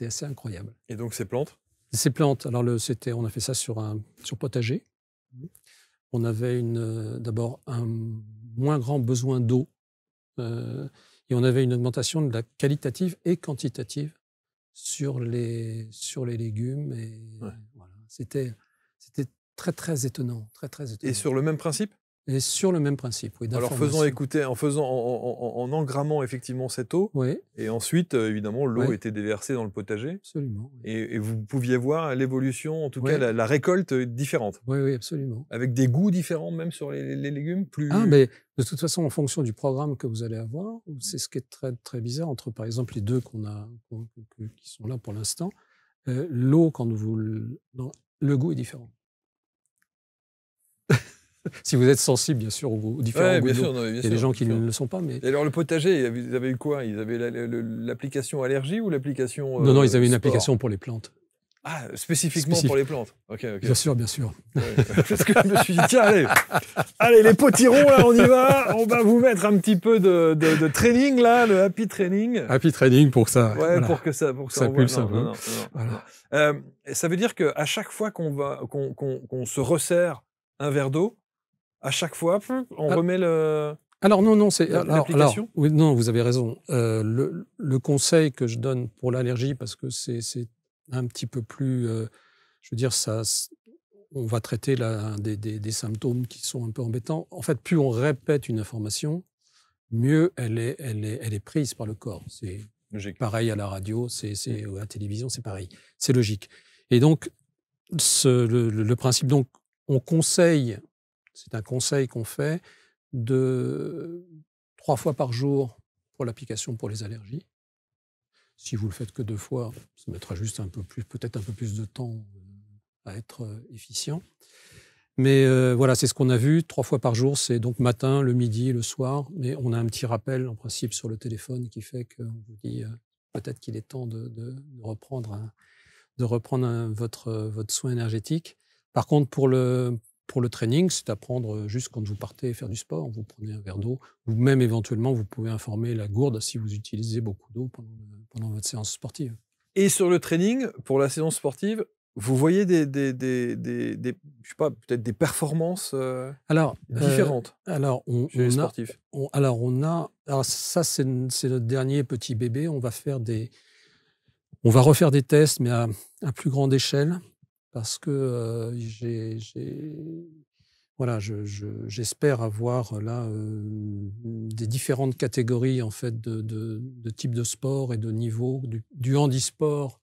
assez incroyables. Et donc ces plantes? Ces plantes, alors on a fait ça sur potager. On avait d'abord un moins grand besoin d'eau et on avait une augmentation de la qualitative et quantitative sur les légumes. Et voilà, c'était très, très étonnant, très, très étonnant. Et sur le même principe? Et sur le même principe, oui. Alors en engrammant effectivement cette eau, oui. Et ensuite, évidemment, l'eau était déversée dans le potager. Absolument. Oui. Et vous pouviez voir l'évolution, en tout cas la récolte différente. Oui, oui, absolument. Avec des goûts différents même sur les légumes plus... mais de toute façon, en fonction du programme que vous allez avoir, c'est ce qui est très, très bizarre entre, par exemple, les deux qui sont là pour l'instant. L'eau, le goût est différent. Si vous êtes sensible, bien sûr, aux différents goûts d'eau. Il y a des gens qui ne le sont pas. Mais... Et alors, le potager, ils avaient eu quoi? Ils avaient l'application allergie ou l'application Non, ils avaient une application pour les plantes. Ah, spécifiquement pour les plantes. Okay. Bien sûr, bien sûr. Ouais. Parce que je me suis dit, tiens, allez, les potirons, là, on y va. On va vous mettre un petit peu de training, là, le happy training. Happy training pour ça. Ouais, voilà. pour que ça pulse un peu. Voilà. Ça veut dire qu'à chaque fois qu'on se resserre un verre d'eau, à chaque fois, on remet le... Alors non, c'est l'application. Oui, non, vous avez raison. Le conseil que je donne pour l'allergie, parce que c'est un petit peu plus, je veux dire, on va traiter des symptômes qui sont un peu embêtants. En fait, plus on répète une information, mieux elle est prise par le corps. C'est logique. Pareil à la radio, à la télévision, c'est pareil. C'est logique. Et donc, le principe, donc, on conseille, c'est un conseil qu'on fait, de 3 fois par jour pour l'application pour les allergies. Si vous le faites que 2 fois, ça mettra juste peut-être un peu plus de temps à être efficient. Mais voilà, c'est ce qu'on a vu. 3 fois par jour, c'est donc matin, le midi, le soir. Mais on a un petit rappel, en principe, sur le téléphone qui fait qu'on vous dit peut-être qu'il est temps de reprendre votre soin énergétique. Par contre, pour le training, c'est à prendre juste quand vous partez faire du sport. Vous prenez un verre d'eau. Ou même, éventuellement, vous pouvez informer la gourde si vous utilisez beaucoup d'eau pendant votre séance sportive. Et sur le training, pour la séance sportive, vous voyez je sais pas, peut-être des performances différentes chez les sportifs. Alors ça, c'est notre dernier petit bébé. On va refaire des tests, mais à plus grande échelle, parce que j'espère avoir là des différentes catégories en fait de types de sport et de niveau, du handisport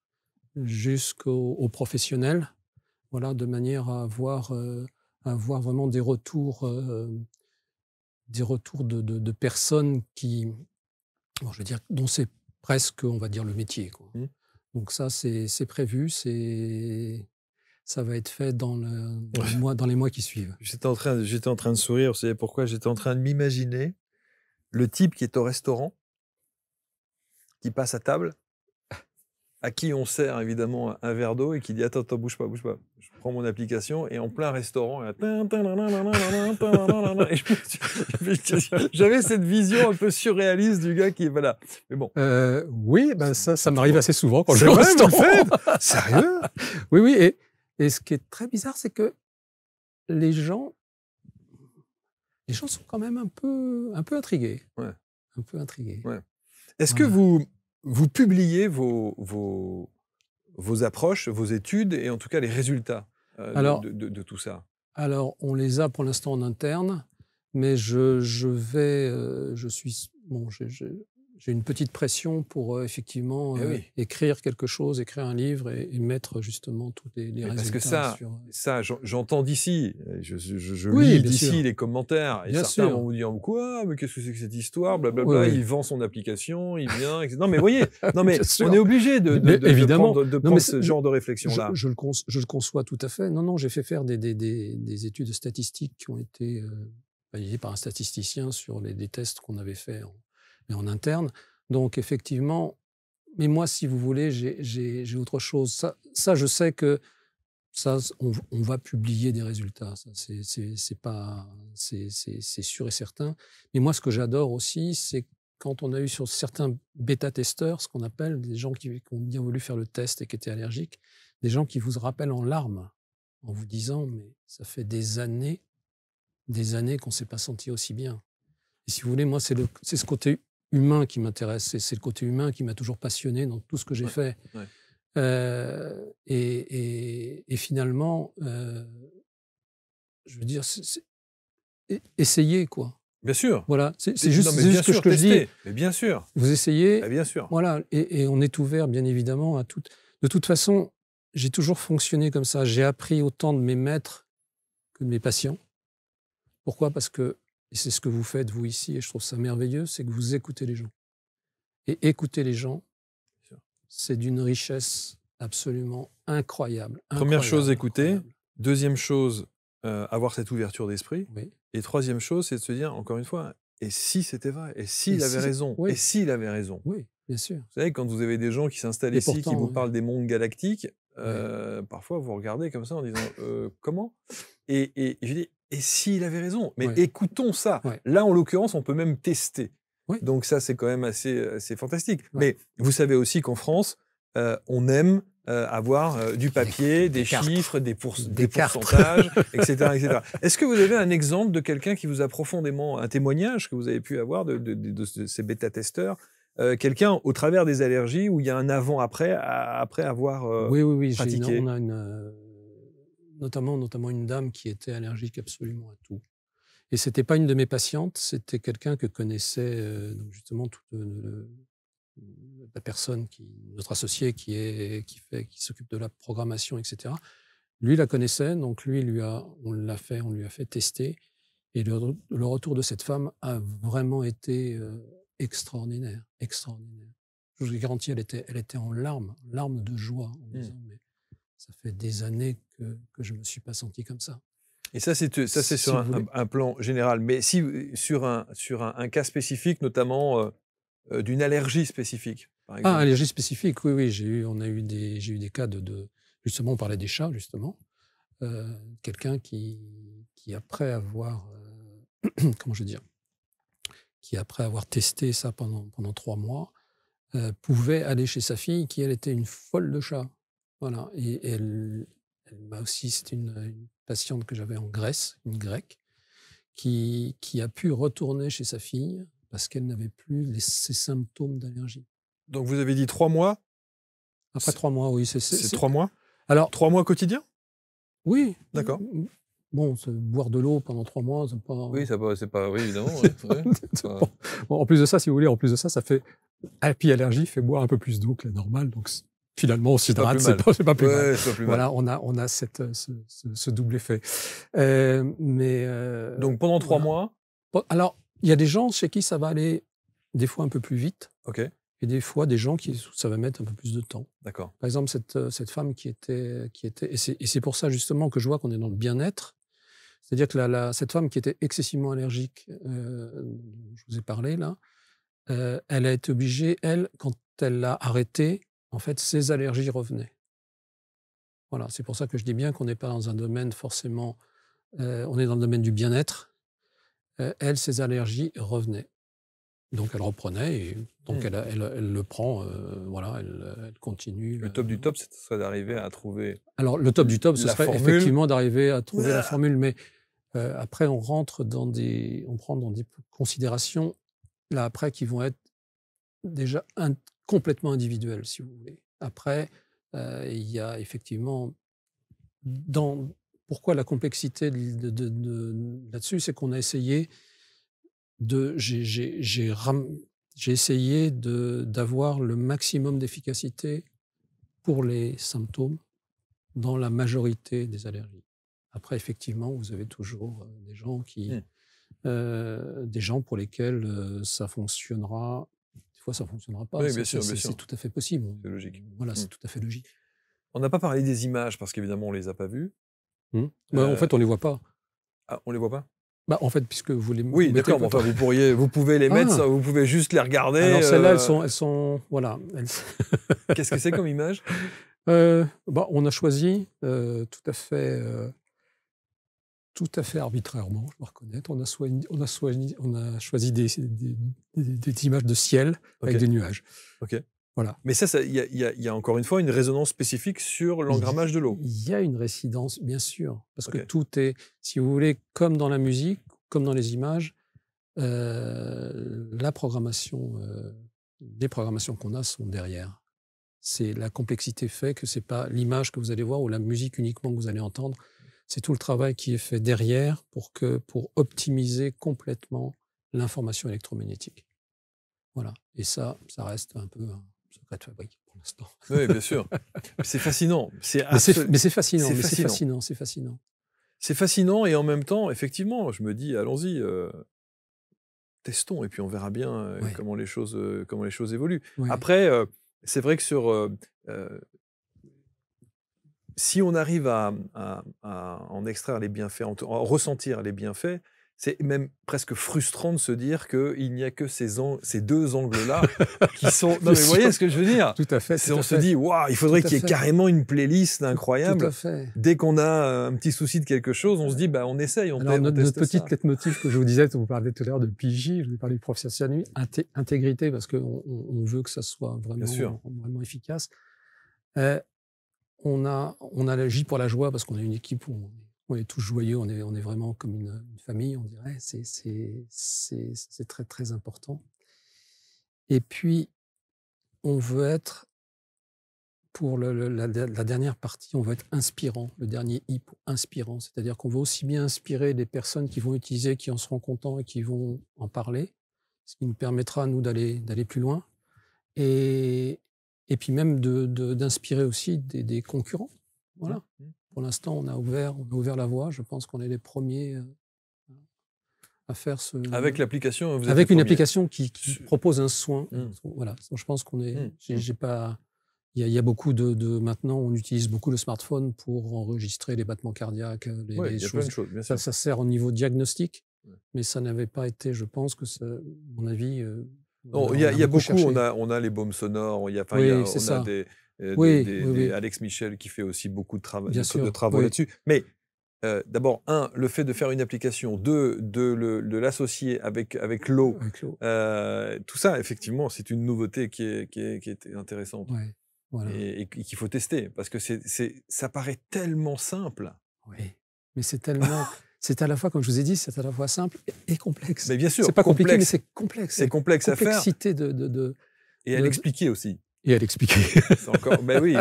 jusqu'au professionnel, voilà, de manière à avoir vraiment des retours de personnes qui, je veux dire, dont c'est presque, on va dire, le métier, quoi. Donc ça, c'est prévu, ça va être fait dans les mois qui suivent. J'étais en train de sourire, vous savez pourquoi? J'étais en train de m'imaginer le type qui est au restaurant, qui passe à table, à qui on sert évidemment un verre d'eau et qui dit attends, bouge pas. Je prends mon application et en plein restaurant, j'avais cette vision un peu surréaliste du gars qui est voilà. Mais bon. Oui, ben ça m'arrive assez souvent quand je vais au restaurant. Sérieux? Oui. Et ce qui est très bizarre, c'est que les gens sont quand même un peu intrigués. Ouais. Un peu intrigués. Ouais. Est-ce que vous publiez vos approches, vos études et en tout cas les résultats de tout ça? Alors, on les a pour l'instant en interne, mais j'ai une petite pression pour effectivement écrire quelque chose, écrire un livre et mettre justement tous les résultats. Parce que ça j'entends d'ici, je lis d'ici les commentaires et certains vont vous dire quoi, mais qu'est-ce que c'est que cette histoire, blablabla, il vend son application, il vient, etc. Non mais voyez, on est obligé de prendre ce genre de réflexion-là. Je le conçois tout à fait. Non, j'ai fait faire des études statistiques qui ont été validées par un statisticien sur des tests qu'on avait faits en interne. Donc, effectivement, mais moi, si vous voulez, j'ai autre chose. Ça, je sais que on va publier des résultats. Ça, c'est sûr et certain. Mais moi, ce que j'adore aussi, c'est quand on a eu sur certains bêta-testeurs, ce qu'on appelle des gens qui ont bien voulu faire le test et qui étaient allergiques, des gens qui vous rappellent en larmes en vous disant « mais ça fait des années qu'on ne s'est pas senti aussi bien ». Et si vous voulez, moi, c'est ce côté humain qui m'intéresse. C'est le côté humain qui m'a toujours passionné dans tout ce que j'ai fait. Ouais. Et finalement, je veux dire, essayez, quoi. Bien sûr. Voilà, c'est juste ce que je dis. Mais bien sûr. Vous essayez. Bien sûr. Voilà, et on est ouvert, bien évidemment, à tout. De toute façon, j'ai toujours fonctionné comme ça. J'ai appris autant de mes maîtres que de mes patients. Pourquoi? Parce que, et c'est ce que vous faites, vous, ici, et je trouve ça merveilleux, c'est que vous écoutez les gens. Et écouter les gens, c'est d'une richesse absolument incroyable. Première chose, écouter. Deuxième chose, avoir cette ouverture d'esprit. Oui. Et troisième chose, c'est de se dire, encore une fois, et si c'était vrai? Et s'il avait raison? Oui. Et s'il avait raison? Oui, bien sûr. Vous savez, quand vous avez des gens qui s'installent ici, pourtant, qui vous parlent des mondes galactiques, parfois vous regardez comme ça en disant comment? Et je dis, et s'il avait raison? Mais écoutons ça. Là, en l'occurrence, on peut même tester. Donc ça, c'est quand même assez fantastique. Mais vous savez aussi qu'en France, on aime avoir du papier, des chiffres, des cartes. pourcentages, etc., etc. Est-ce que vous avez un exemple de quelqu'un qui vous a profondément, un témoignage que vous avez pu avoir de ces bêta-testeurs, quelqu'un au travers des allergies où il y a un avant-après après avoir oui. pratiqué? On a notamment une dame qui était allergique absolument à tout. Et c'était pas une de mes patientes, c'était quelqu'un que connaissait donc justement toute la personne notre associé qui s'occupe de la programmation, etc. Lui la connaissait, donc on lui a fait tester. Et le retour de cette femme a vraiment été extraordinaire. Je vous garantis, elle était en larmes de joie, en disant mais ça fait des années que je me suis pas senti comme ça. Et ça, c'est sur un plan général. Mais si sur un cas spécifique, notamment d'une allergie spécifique, par exemple. Ah, allergie spécifique, oui. J'ai eu des cas justement, on parlait des chats, justement. Quelqu'un qui après avoir comment je veux dire, qui après avoir testé ça pendant 3 mois, pouvait aller chez sa fille, qui elle était une folle de chat. Voilà. Et elle m'a aussi, c'était une patiente que j'avais en Grèce, une grecque, qui a pu retourner chez sa fille parce qu'elle n'avait plus ces symptômes d'allergie. Donc vous avez dit 3 mois? Après 3 mois, oui. C'est 3 mois? Alors, 3 mois quotidiens? Oui. D'accord. Bon, boire de l'eau pendant 3 mois, c'est pas... Oui, c'est pas... Oui, évidemment. Bon, en plus de ça, si vous voulez, ça fait... Happy Allergy fait boire un peu plus d'eau que la normale, donc finalement, on s'hydrate, c'est pas plus mal. Voilà, on a ce double effet. Donc pendant 3 mois? Alors, il y a des gens chez qui ça va aller des fois un peu plus vite. OK. Et des fois, des gens qui ça va mettre un peu plus de temps. D'accord. Par exemple, cette femme qui était et c'est pour ça justement que je vois qu'on est dans le bien-être. C'est-à-dire que cette femme qui était excessivement allergique, dont je vous ai parlé là, elle a été obligée, quand elle l'a arrêté, en fait, ses allergies revenaient. Voilà, c'est pour ça que je dis bien qu'on n'est pas dans un domaine forcément, on est dans le domaine du bien-être. Elle, ses allergies revenaient. Donc elle reprenait, et donc elle le prend, voilà, elle continue. Le top du top, ce serait d'arriver à trouver. Alors le top du top, ce serait effectivement d'arriver à trouver la formule, mais après on prend dans des considérations là après qui vont être déjà complètement individuelles, si vous voulez. Après, il y a effectivement pourquoi la complexité là-dessus, c'est qu'on a essayé j'ai essayé d'avoir le maximum d'efficacité pour les symptômes dans la majorité des allergies. Après, effectivement, vous avez toujours des gens pour lesquels ça fonctionnera. Des fois, ça ne fonctionnera pas. Oui, bien sûr. C'est tout à fait possible. C'est logique. Voilà, c'est tout à fait logique. On n'a pas parlé des images parce qu'évidemment, on ne les a pas vues. En fait, on ne les voit pas. Ah, on ne les voit pas? En fait, puisque vous les oui, d'accord, enfin, vous pouvez les mettre, vous pouvez juste les regarder. Alors celles-là, elles sont voilà. Qu'est-ce que c'est comme image? On a choisi tout à fait arbitrairement, je dois reconnaître. On a choisi des images de ciel avec des nuages. Ok. Voilà. Mais il y a encore une fois une résonance spécifique sur l'engrammage de l'eau. Il y a une résidence, bien sûr, parce que tout est, si vous voulez, comme dans la musique, comme dans les images, les programmations qu'on a sont derrière. C'est la complexité fait que c'est pas l'image que vous allez voir ou la musique uniquement que vous allez entendre. C'est tout le travail qui est fait derrière pour optimiser complètement l'information électromagnétique. Voilà. Et ça reste un peu un secret de fabrique pour l'instant. Oui, bien sûr. C'est fascinant. C'est fascinant. C'est fascinant et en même temps, effectivement, je me dis, allons-y, testons et puis on verra bien comment les choses évoluent. Oui. Après, c'est vrai que si on arrive à en extraire les bienfaits, à ressentir les bienfaits, c'est même presque frustrant de se dire qu'il n'y a que ces deux angles-là qui sont... Non, mais vous voyez ce que je veux dire? Tout à fait. On se dit, waouh, il faudrait qu'il y ait carrément une playlist incroyable. Tout à fait. Dès qu'on a un petit souci de quelque chose, on se dit, on essaye, on teste notre petite leitmotiv que je vous disais, vous parliez tout à l'heure de PJ, je vous ai parlé du professeur Cianui, intégrité, parce qu'on veut que ça soit vraiment efficace. on agit pour la joie parce qu'on a une équipe où on est tous joyeux, on est vraiment comme une famille, on dirait. C'est très, très important. Et puis, on veut être, pour la dernière partie, on veut être inspirant, le dernier I pour inspirant. C'est-à-dire qu'on veut aussi bien inspirer des personnes qui vont utiliser, qui en seront contents et qui vont en parler, ce qui nous permettra, nous, d'aller plus loin. Et puis même d'inspirer aussi des concurrents. Voilà. Pour l'instant, on a ouvert la voie. Je pense qu'on est les premiers à faire ce... Avec l'application, vous êtes avec les une premiers. application qui propose un soin. Voilà. Je pense qu'on est... J'ai pas... Il y a beaucoup maintenant, on utilise beaucoup le smartphone pour enregistrer les battements cardiaques, les choses. Plein de choses, bien sûr. Ça sert au niveau diagnostic, mais ça n'avait pas été, je pense que à mon avis... Il y a beaucoup, on a les baumes sonores, on a des Alex Michel qui fait aussi beaucoup de travaux là-dessus. Mais d'abord, le fait de faire une application, de l'associer avec l'eau, tout ça, effectivement, c'est une nouveauté qui est intéressante. Ouais, voilà. Et qu'il faut tester, parce que ça paraît tellement simple. Oui, mais c'est tellement... C'est à la fois, comme je vous ai dit, c'est à la fois simple et complexe. Mais bien sûr, c'est pas compliqué, mais c'est complexe. C'est complexe à faire. Complexité et à l'expliquer aussi. Et à l'expliquer. C'est encore. Oui.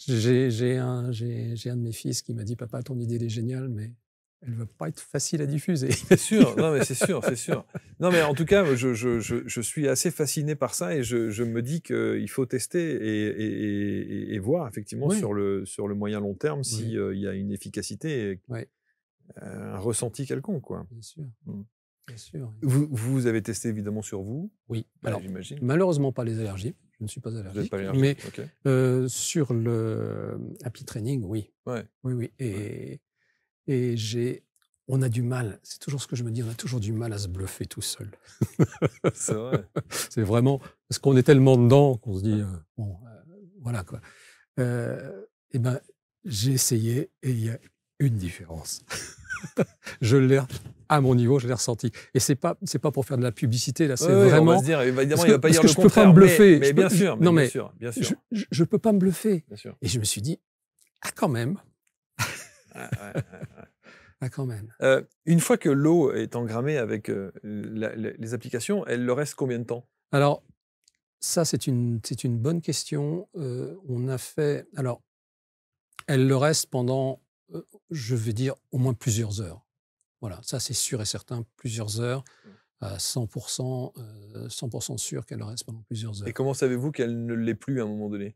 J'ai un de mes fils qui m'a dit, papa, ton idée elle est géniale, mais elle va pas être facile à diffuser. C'est sûr. Non, mais c'est sûr. Non, mais en tout cas, je suis assez fasciné par ça et je me dis qu'il faut tester et voir effectivement sur le moyen long terme s'il y a une efficacité, un ressenti quelconque, quoi. Bien sûr. Bien sûr. Vous avez testé évidemment sur vous. Oui. Alors, j'imagine. Malheureusement pas les allergies. Je ne suis pas allergique. Vous n'êtes pas allergique. Mais sur le Happy Training, oui. Oui. Et on a du mal, c'est toujours ce que je me dis, on a toujours du mal à se bluffer tout seul. C'est vrai. C'est vraiment, parce qu'on est tellement dedans qu'on se dit, voilà quoi. Et ben, j'ai essayé et il y a une différence. Je l'ai, à mon niveau, je l'ai ressenti. Et c'est pas pour faire de la publicité, là, c'est vraiment... On va se dire, évidemment, il va pas dire le contraire. Parce que je peux pas me bluffer. Mais bien sûr, bien sûr. Je peux pas me bluffer. Bien sûr. Et je me suis dit, quand même. Quand même. Une fois que l'eau est engrammée avec les applications, elle le reste combien de temps? Alors, ça, c'est une bonne question. On a fait... Alors, elle le reste pendant, je vais dire, au moins plusieurs heures. Voilà, ça, c'est sûr et certain, plusieurs heures, à 100% sûr qu'elle reste pendant plusieurs heures. Et comment savez-vous qu'elle ne l'est plus à un moment donné?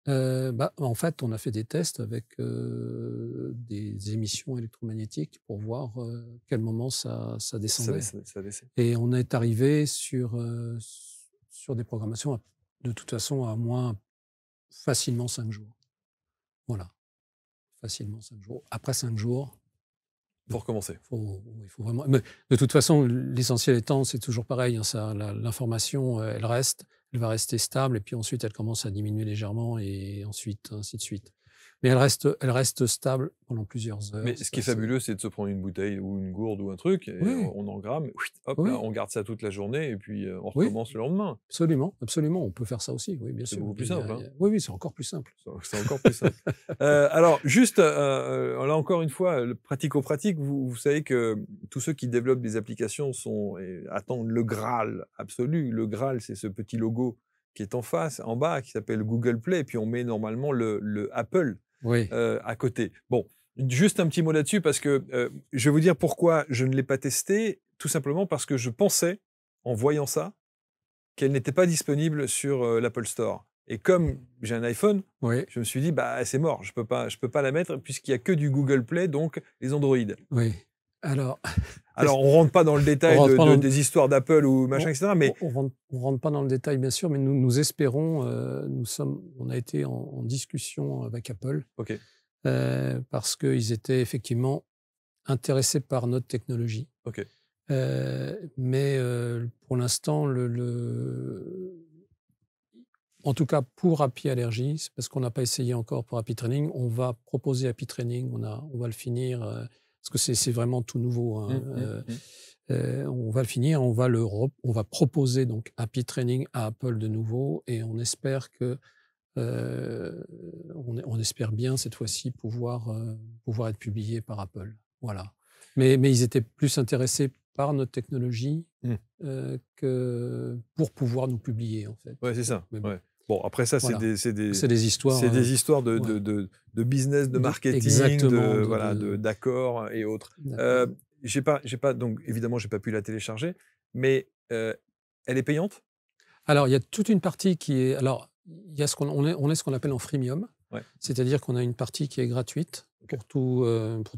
En fait, on a fait des tests avec des émissions électromagnétiques pour voir quel moment ça descendait. Ça descend. Et on est arrivé sur des programmations, de toute façon, à moins facilement 5 jours. Voilà. Facilement 5 jours. Après 5 jours... Il faut recommencer. Il faut vraiment... Mais de toute façon, l'essentiel étant, c'est toujours pareil. L'information, elle va rester stable et puis ensuite, elle commence à diminuer légèrement et ensuite, ainsi de suite. Mais elle reste stable pendant plusieurs heures. Mais ce qui est fabuleux, c'est de se prendre une bouteille ou une gourde ou un truc, et on engramme, là, on garde ça toute la journée et puis on recommence le lendemain. Absolument, on peut faire ça aussi, oui, bien sûr. C'est beaucoup plus simple. Oui, c'est encore plus simple. C'est encore plus simple. Alors, juste, là encore une fois, le pratico-pratique, vous savez que tous ceux qui développent des applications attendent le Graal absolu. Le Graal, c'est ce petit logo qui est en bas, qui s'appelle Google Play, et puis on met normalement le Apple à côté. Bon, juste un petit mot là-dessus, parce que je vais vous dire pourquoi je ne l'ai pas testé, tout simplement parce que je pensais, en voyant ça, qu'elle n'était pas disponible sur l'Apple Store. Et comme j'ai un iPhone, je me suis dit, c'est mort, je peux pas la mettre, puisqu'il n'y a que du Google Play, donc les Android. Oui. Alors, on rentre pas dans le détail des histoires d'Apple ou machin, etc. Mais on rentre pas dans le détail, bien sûr, mais nous espérons. On a été en discussion avec Apple, parce qu'ils étaient effectivement intéressés par notre technologie. Mais pour l'instant, en tout cas pour Happy Allergy, c'est parce qu'on n'a pas essayé encore pour Happy Training. On va proposer Happy Training, on va le finir. Parce que c'est vraiment tout nouveau. On va le finir, on va proposer donc Happy Training à Apple de nouveau, et on espère que On espère bien cette fois-ci pouvoir être publié par Apple. Voilà. Mais ils étaient plus intéressés par notre technologie que pour pouvoir nous publier, en fait. Ouais, c'est ça. Mais bon. Ouais. Bon, après ça, Voilà. c'est des histoires. C'est des histoires de business, de marketing, d'accords et autres. J'ai pas, donc évidemment, j'ai pas pu la télécharger, mais elle est payante? Alors, il y a toute une partie qui est. Alors, il y a on est ce qu'on appelle en freemium, c'est-à-dire qu'on a une partie qui est gratuite pour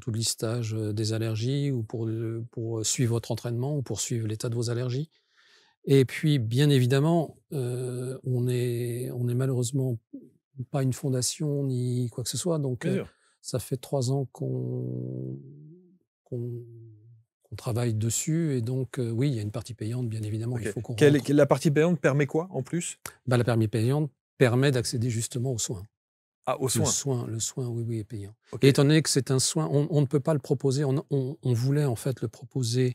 tout le listage des allergies ou pour suivre votre entraînement ou pour suivre l'état de vos allergies. Et puis, bien évidemment, on est malheureusement pas une fondation ni quoi que ce soit. Donc, ça fait 3 ans qu'on travaille dessus. Et donc, oui, il y a une partie payante, bien évidemment. Il faut qu'on La partie payante permet quoi, en plus? La partie payante permet d'accéder justement aux soins. Ah, aux soins. Le soin, oui, est payant. Et étant donné que c'est un soin, on ne peut pas le proposer. On voulait en fait le proposer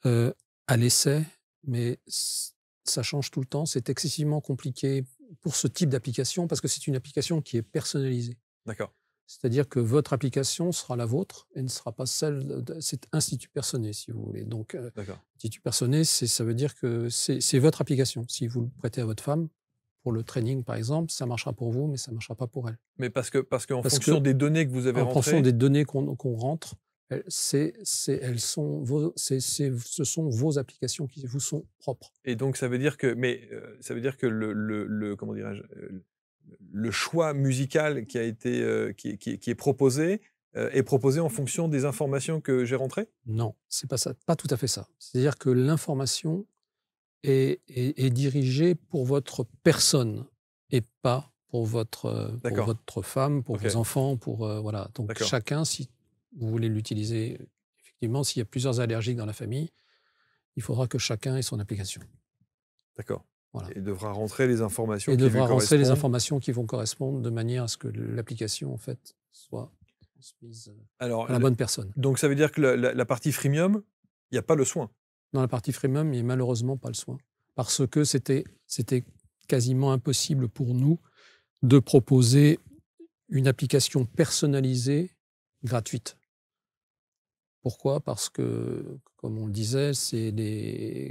à l'essai, mais ça change tout le temps. C'est excessivement compliqué pour ce type d'application parce que c'est une application qui est personnalisée. D'accord. C'est-à-dire que votre application sera la vôtre et ne sera pas celle c'est Institut Personné, si vous voulez. Donc, Institut Personné, ça veut dire que c'est votre application. Si vous le prêtez à votre femme, pour le training, par exemple, ça marchera pour vous, mais ça ne marchera pas pour elle. Mais parce qu'en fonction des données que vous avez rentrées... En fonction des données qu'on rentre, ce sont vos applications qui vous sont propres. Et donc, ça veut dire que, comment dirais-je, le choix musical qui est proposé est proposé en fonction des informations que j'ai rentrées? Non, c'est pas ça, pas tout à fait ça. C'est-à-dire que l'information est dirigée pour votre personne et pas pour votre femme, pour vos enfants, voilà. Donc chacun, si vous voulez l'utiliser, effectivement, s'il y a plusieurs allergiques dans la famille, il faudra que chacun ait son application. D'accord. Voilà. Et devra rentrer les informations qui vont correspondre de manière à ce que l'application, en fait, soit transmise à la bonne personne. Donc, ça veut dire que la partie freemium, il n'y a pas le soin? Dans la partie freemium, il n'y a malheureusement pas le soin. Parce que c'était quasiment impossible pour nous de proposer une application personnalisée gratuite. Pourquoi? Parce que, comme on le disait,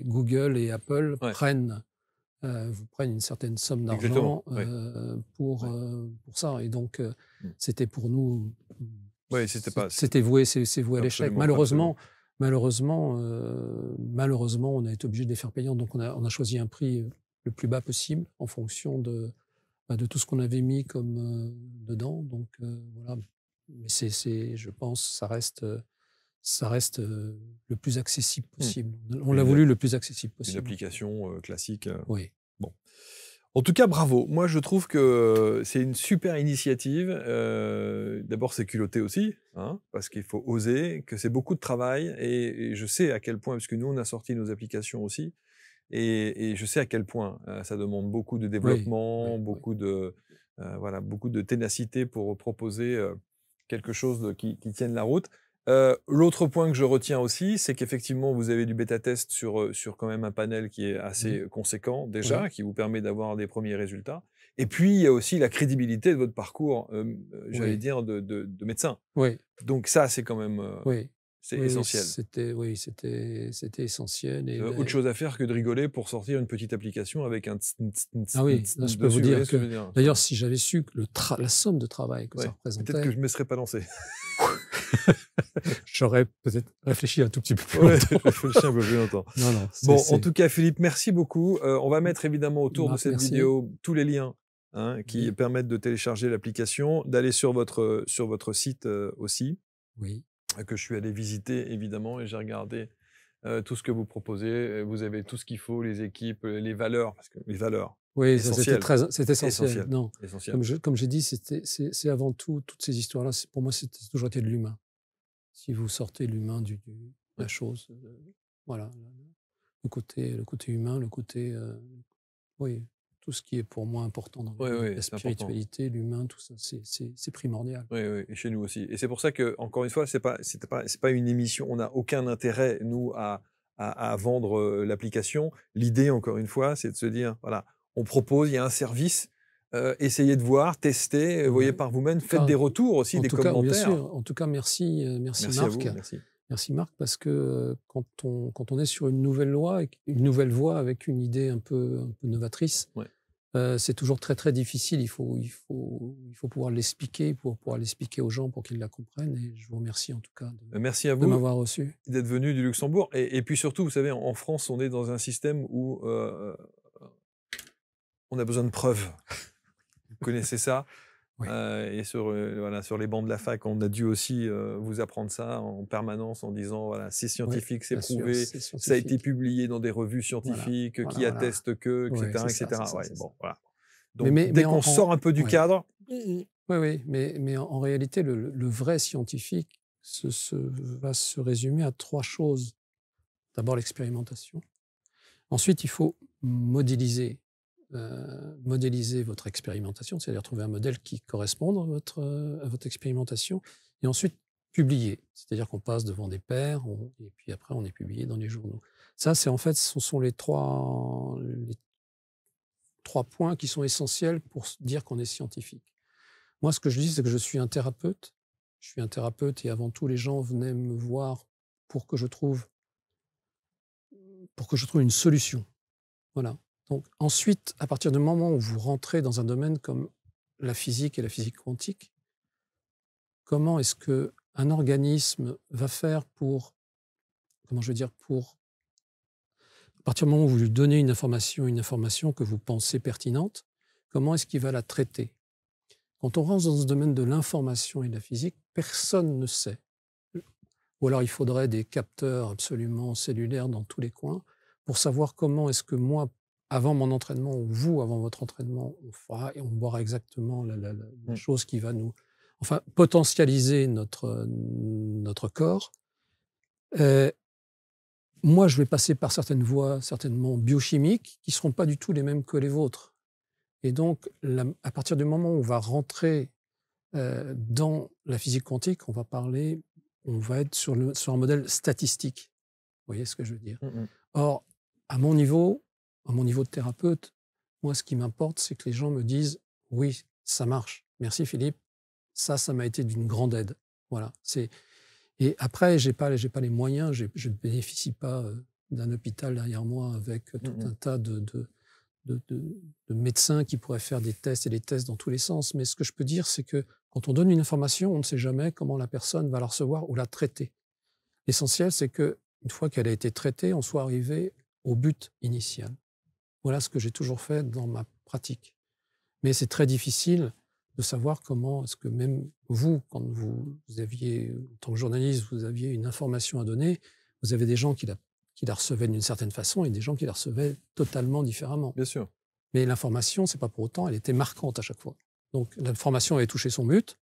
Google et Apple prennent une certaine somme d'argent pour ça. Et donc, c'était pour nous... c'était voué à l'échec. Malheureusement, on a été obligé de les faire payantes. Donc, on a choisi un prix le plus bas possible en fonction de tout ce qu'on avait mis comme dedans. Donc, voilà. Mais je pense, ça reste le plus accessible possible. On l'a voulu le plus accessible possible. Une application classique. Oui. Bon. En tout cas, bravo. Moi, je trouve que c'est une super initiative. D'abord, c'est culotté aussi, parce qu'il faut oser, que c'est beaucoup de travail. Et je sais à quel point, parce que nous, on a sorti nos applications aussi, et je sais à quel point ça demande beaucoup de développement, beaucoup de ténacité pour proposer quelque chose qui tienne la route. L'autre point que je retiens aussi, c'est qu'effectivement, vous avez du bêta-test sur quand même un panel qui est assez conséquent déjà, qui vous permet d'avoir des premiers résultats. Et puis, il y a aussi la crédibilité de votre parcours, j'allais dire, de médecin. Oui. Donc ça, c'est quand même essentiel. C'était essentiel. Et autre chose à faire que de rigoler pour sortir une petite application avec un... Ah oui, je peux vous dire que... D'ailleurs, si j'avais su que la somme de travail que ça représentait... Peut-être que je ne me serais pas lancé. J'aurais peut-être réfléchi un tout petit peu plus longtemps. Réfléchi un peu plus longtemps. En tout cas, Philippe, merci beaucoup. On va mettre évidemment autour de cette vidéo tous les liens qui permettent de télécharger l'application, d'aller sur votre site aussi, que je suis allé visiter évidemment, et j'ai regardé tout ce que vous proposez. Vous avez tout ce qu'il faut, les équipes, les valeurs, parce que les valeurs. Oui, c'est essentiel. Non, essentiel. Comme j'ai dit, c'est avant tout, toutes ces histoires-là, pour moi, c'est toujours été de l'humain. Si vous sortez l'humain de la chose, voilà, le côté humain, le côté, tout ce qui est pour moi important dans la spiritualité, l'humain, tout ça, c'est primordial. Oui, et chez nous aussi. Et c'est pour ça que, encore une fois, c'est pas une émission. On n'a aucun intérêt, nous, à vendre l'application. L'idée, encore une fois, c'est de se dire, voilà, on propose, il y a un service essayez de voir, testez, voyez par vous-même, faites des retours aussi, des commentaires. Bien sûr. En tout cas, merci Marc. À vous, merci Marc, parce que quand on est sur une nouvelle voie avec une idée un peu novatrice, c'est toujours très très difficile. Il faut pouvoir l'expliquer, pour pouvoir l'expliquer aux gens pour qu'ils la comprennent. Et je vous remercie en tout cas merci à vous de m'avoir reçu, d'être venu du Luxembourg. Et puis surtout, vous savez, en France, on est dans un système où on a besoin de preuves. Vous connaissez ça. Oui. Et sur les bancs de la fac, on a dû aussi vous apprendre ça en permanence en disant voilà, c'est scientifique, c'est prouvé, ça a été publié dans des revues scientifiques qui attestent que, etc. Donc dès qu'on sort un peu du cadre. Oui, mais en réalité, le vrai scientifique va se résumer à 3 choses. D'abord l'expérimentation. Ensuite, il faut modéliser votre expérimentation, c'est-à-dire trouver un modèle qui corresponde à votre expérimentation, et ensuite publier, c'est-à-dire qu'on passe devant des pairs, et puis après on est publié dans les journaux. Ça, ce sont les trois points qui sont essentiels pour dire qu'on est scientifique. Moi, ce que je dis, c'est que je suis un thérapeute. Je suis un thérapeute, et avant tout, les gens venaient me voir pour que je trouve une solution. Voilà. Donc, ensuite, à partir du moment où vous rentrez dans un domaine comme la physique et la physique quantique, comment est-ce qu'un organisme va faire à partir du moment où vous lui donnez une information que vous pensez pertinente, comment est-ce qu'il va la traiter? Quand on rentre dans ce domaine de l'information et de la physique, personne ne sait. Ou alors il faudrait des capteurs absolument cellulaires dans tous les coins pour savoir comment est-ce que moi, avant mon entraînement, ou vous, avant votre entraînement, on verra exactement la chose qui va nous potentialiser notre corps. Moi, je vais passer par certaines voies, certainement biochimiques, qui ne seront pas du tout les mêmes que les vôtres. Et donc, à partir du moment où on va rentrer dans la physique quantique, on va être sur un modèle statistique. Vous voyez ce que je veux dire? Or, à mon niveau de thérapeute, moi, ce qui m'importe, c'est que les gens me disent « Oui, ça marche. Merci Philippe. Ça m'a été d'une grande aide. » Voilà. Et après, je n'ai pas les moyens. Je ne bénéficie pas d'un hôpital derrière moi avec tout un tas de médecins qui pourraient faire des tests et des tests dans tous les sens. Mais ce que je peux dire, c'est que quand on donne une information, on ne sait jamais comment la personne va la recevoir ou la traiter. L'essentiel, c'est qu'une fois qu'elle a été traitée, on soit arrivé au but initial. Voilà ce que j'ai toujours fait dans ma pratique. Mais c'est très difficile de savoir comment est-ce que même vous, quand vous aviez, en tant que journaliste, vous aviez une information à donner, vous avez des gens qui la recevaient d'une certaine façon et des gens qui la recevaient totalement différemment. Bien sûr. Mais l'information, c'est pas pour autant, elle était marquante à chaque fois. Donc l'information avait touché son but,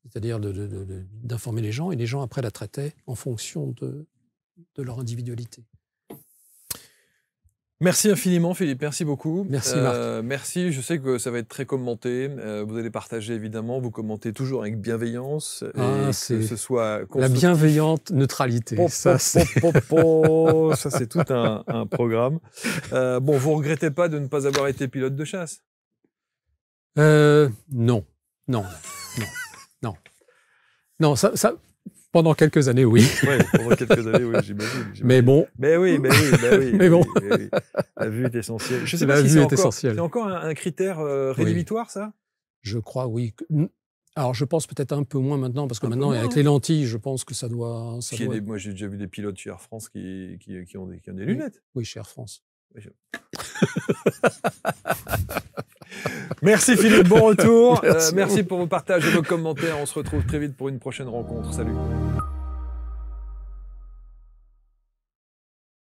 c'est-à-dire d'informer les gens, et les gens après la traitaient en fonction de leur individualité. Merci infiniment Philippe, merci beaucoup. Merci Marc. Merci, je sais que ça va être très commenté, vous allez partager évidemment, vous commentez toujours avec bienveillance, et que ce soit la bienveillante neutralité. Ça c'est tout un programme. Bon, vous regrettez pas de ne pas avoir été pilote de chasse? Non, ça pendant quelques années, oui. Oui, pendant quelques années, oui, j'imagine. Mais bon. Mais oui. Mais bon. Oui. La vue est essentielle. Je sais la pas si vue est essentielle. C'est encore un critère rédhibitoire, ça? Je crois, oui. Alors, je pense peut-être un peu moins maintenant, parce que maintenant, avec les lentilles, je pense que ça doit... Moi, j'ai déjà vu des pilotes chez Air France qui ont des lunettes. Oui, chez Air France. Oui, Merci Philippe, bon retour. Merci pour vos partages et vos commentaires. On se retrouve très vite pour une prochaine rencontre. Salut.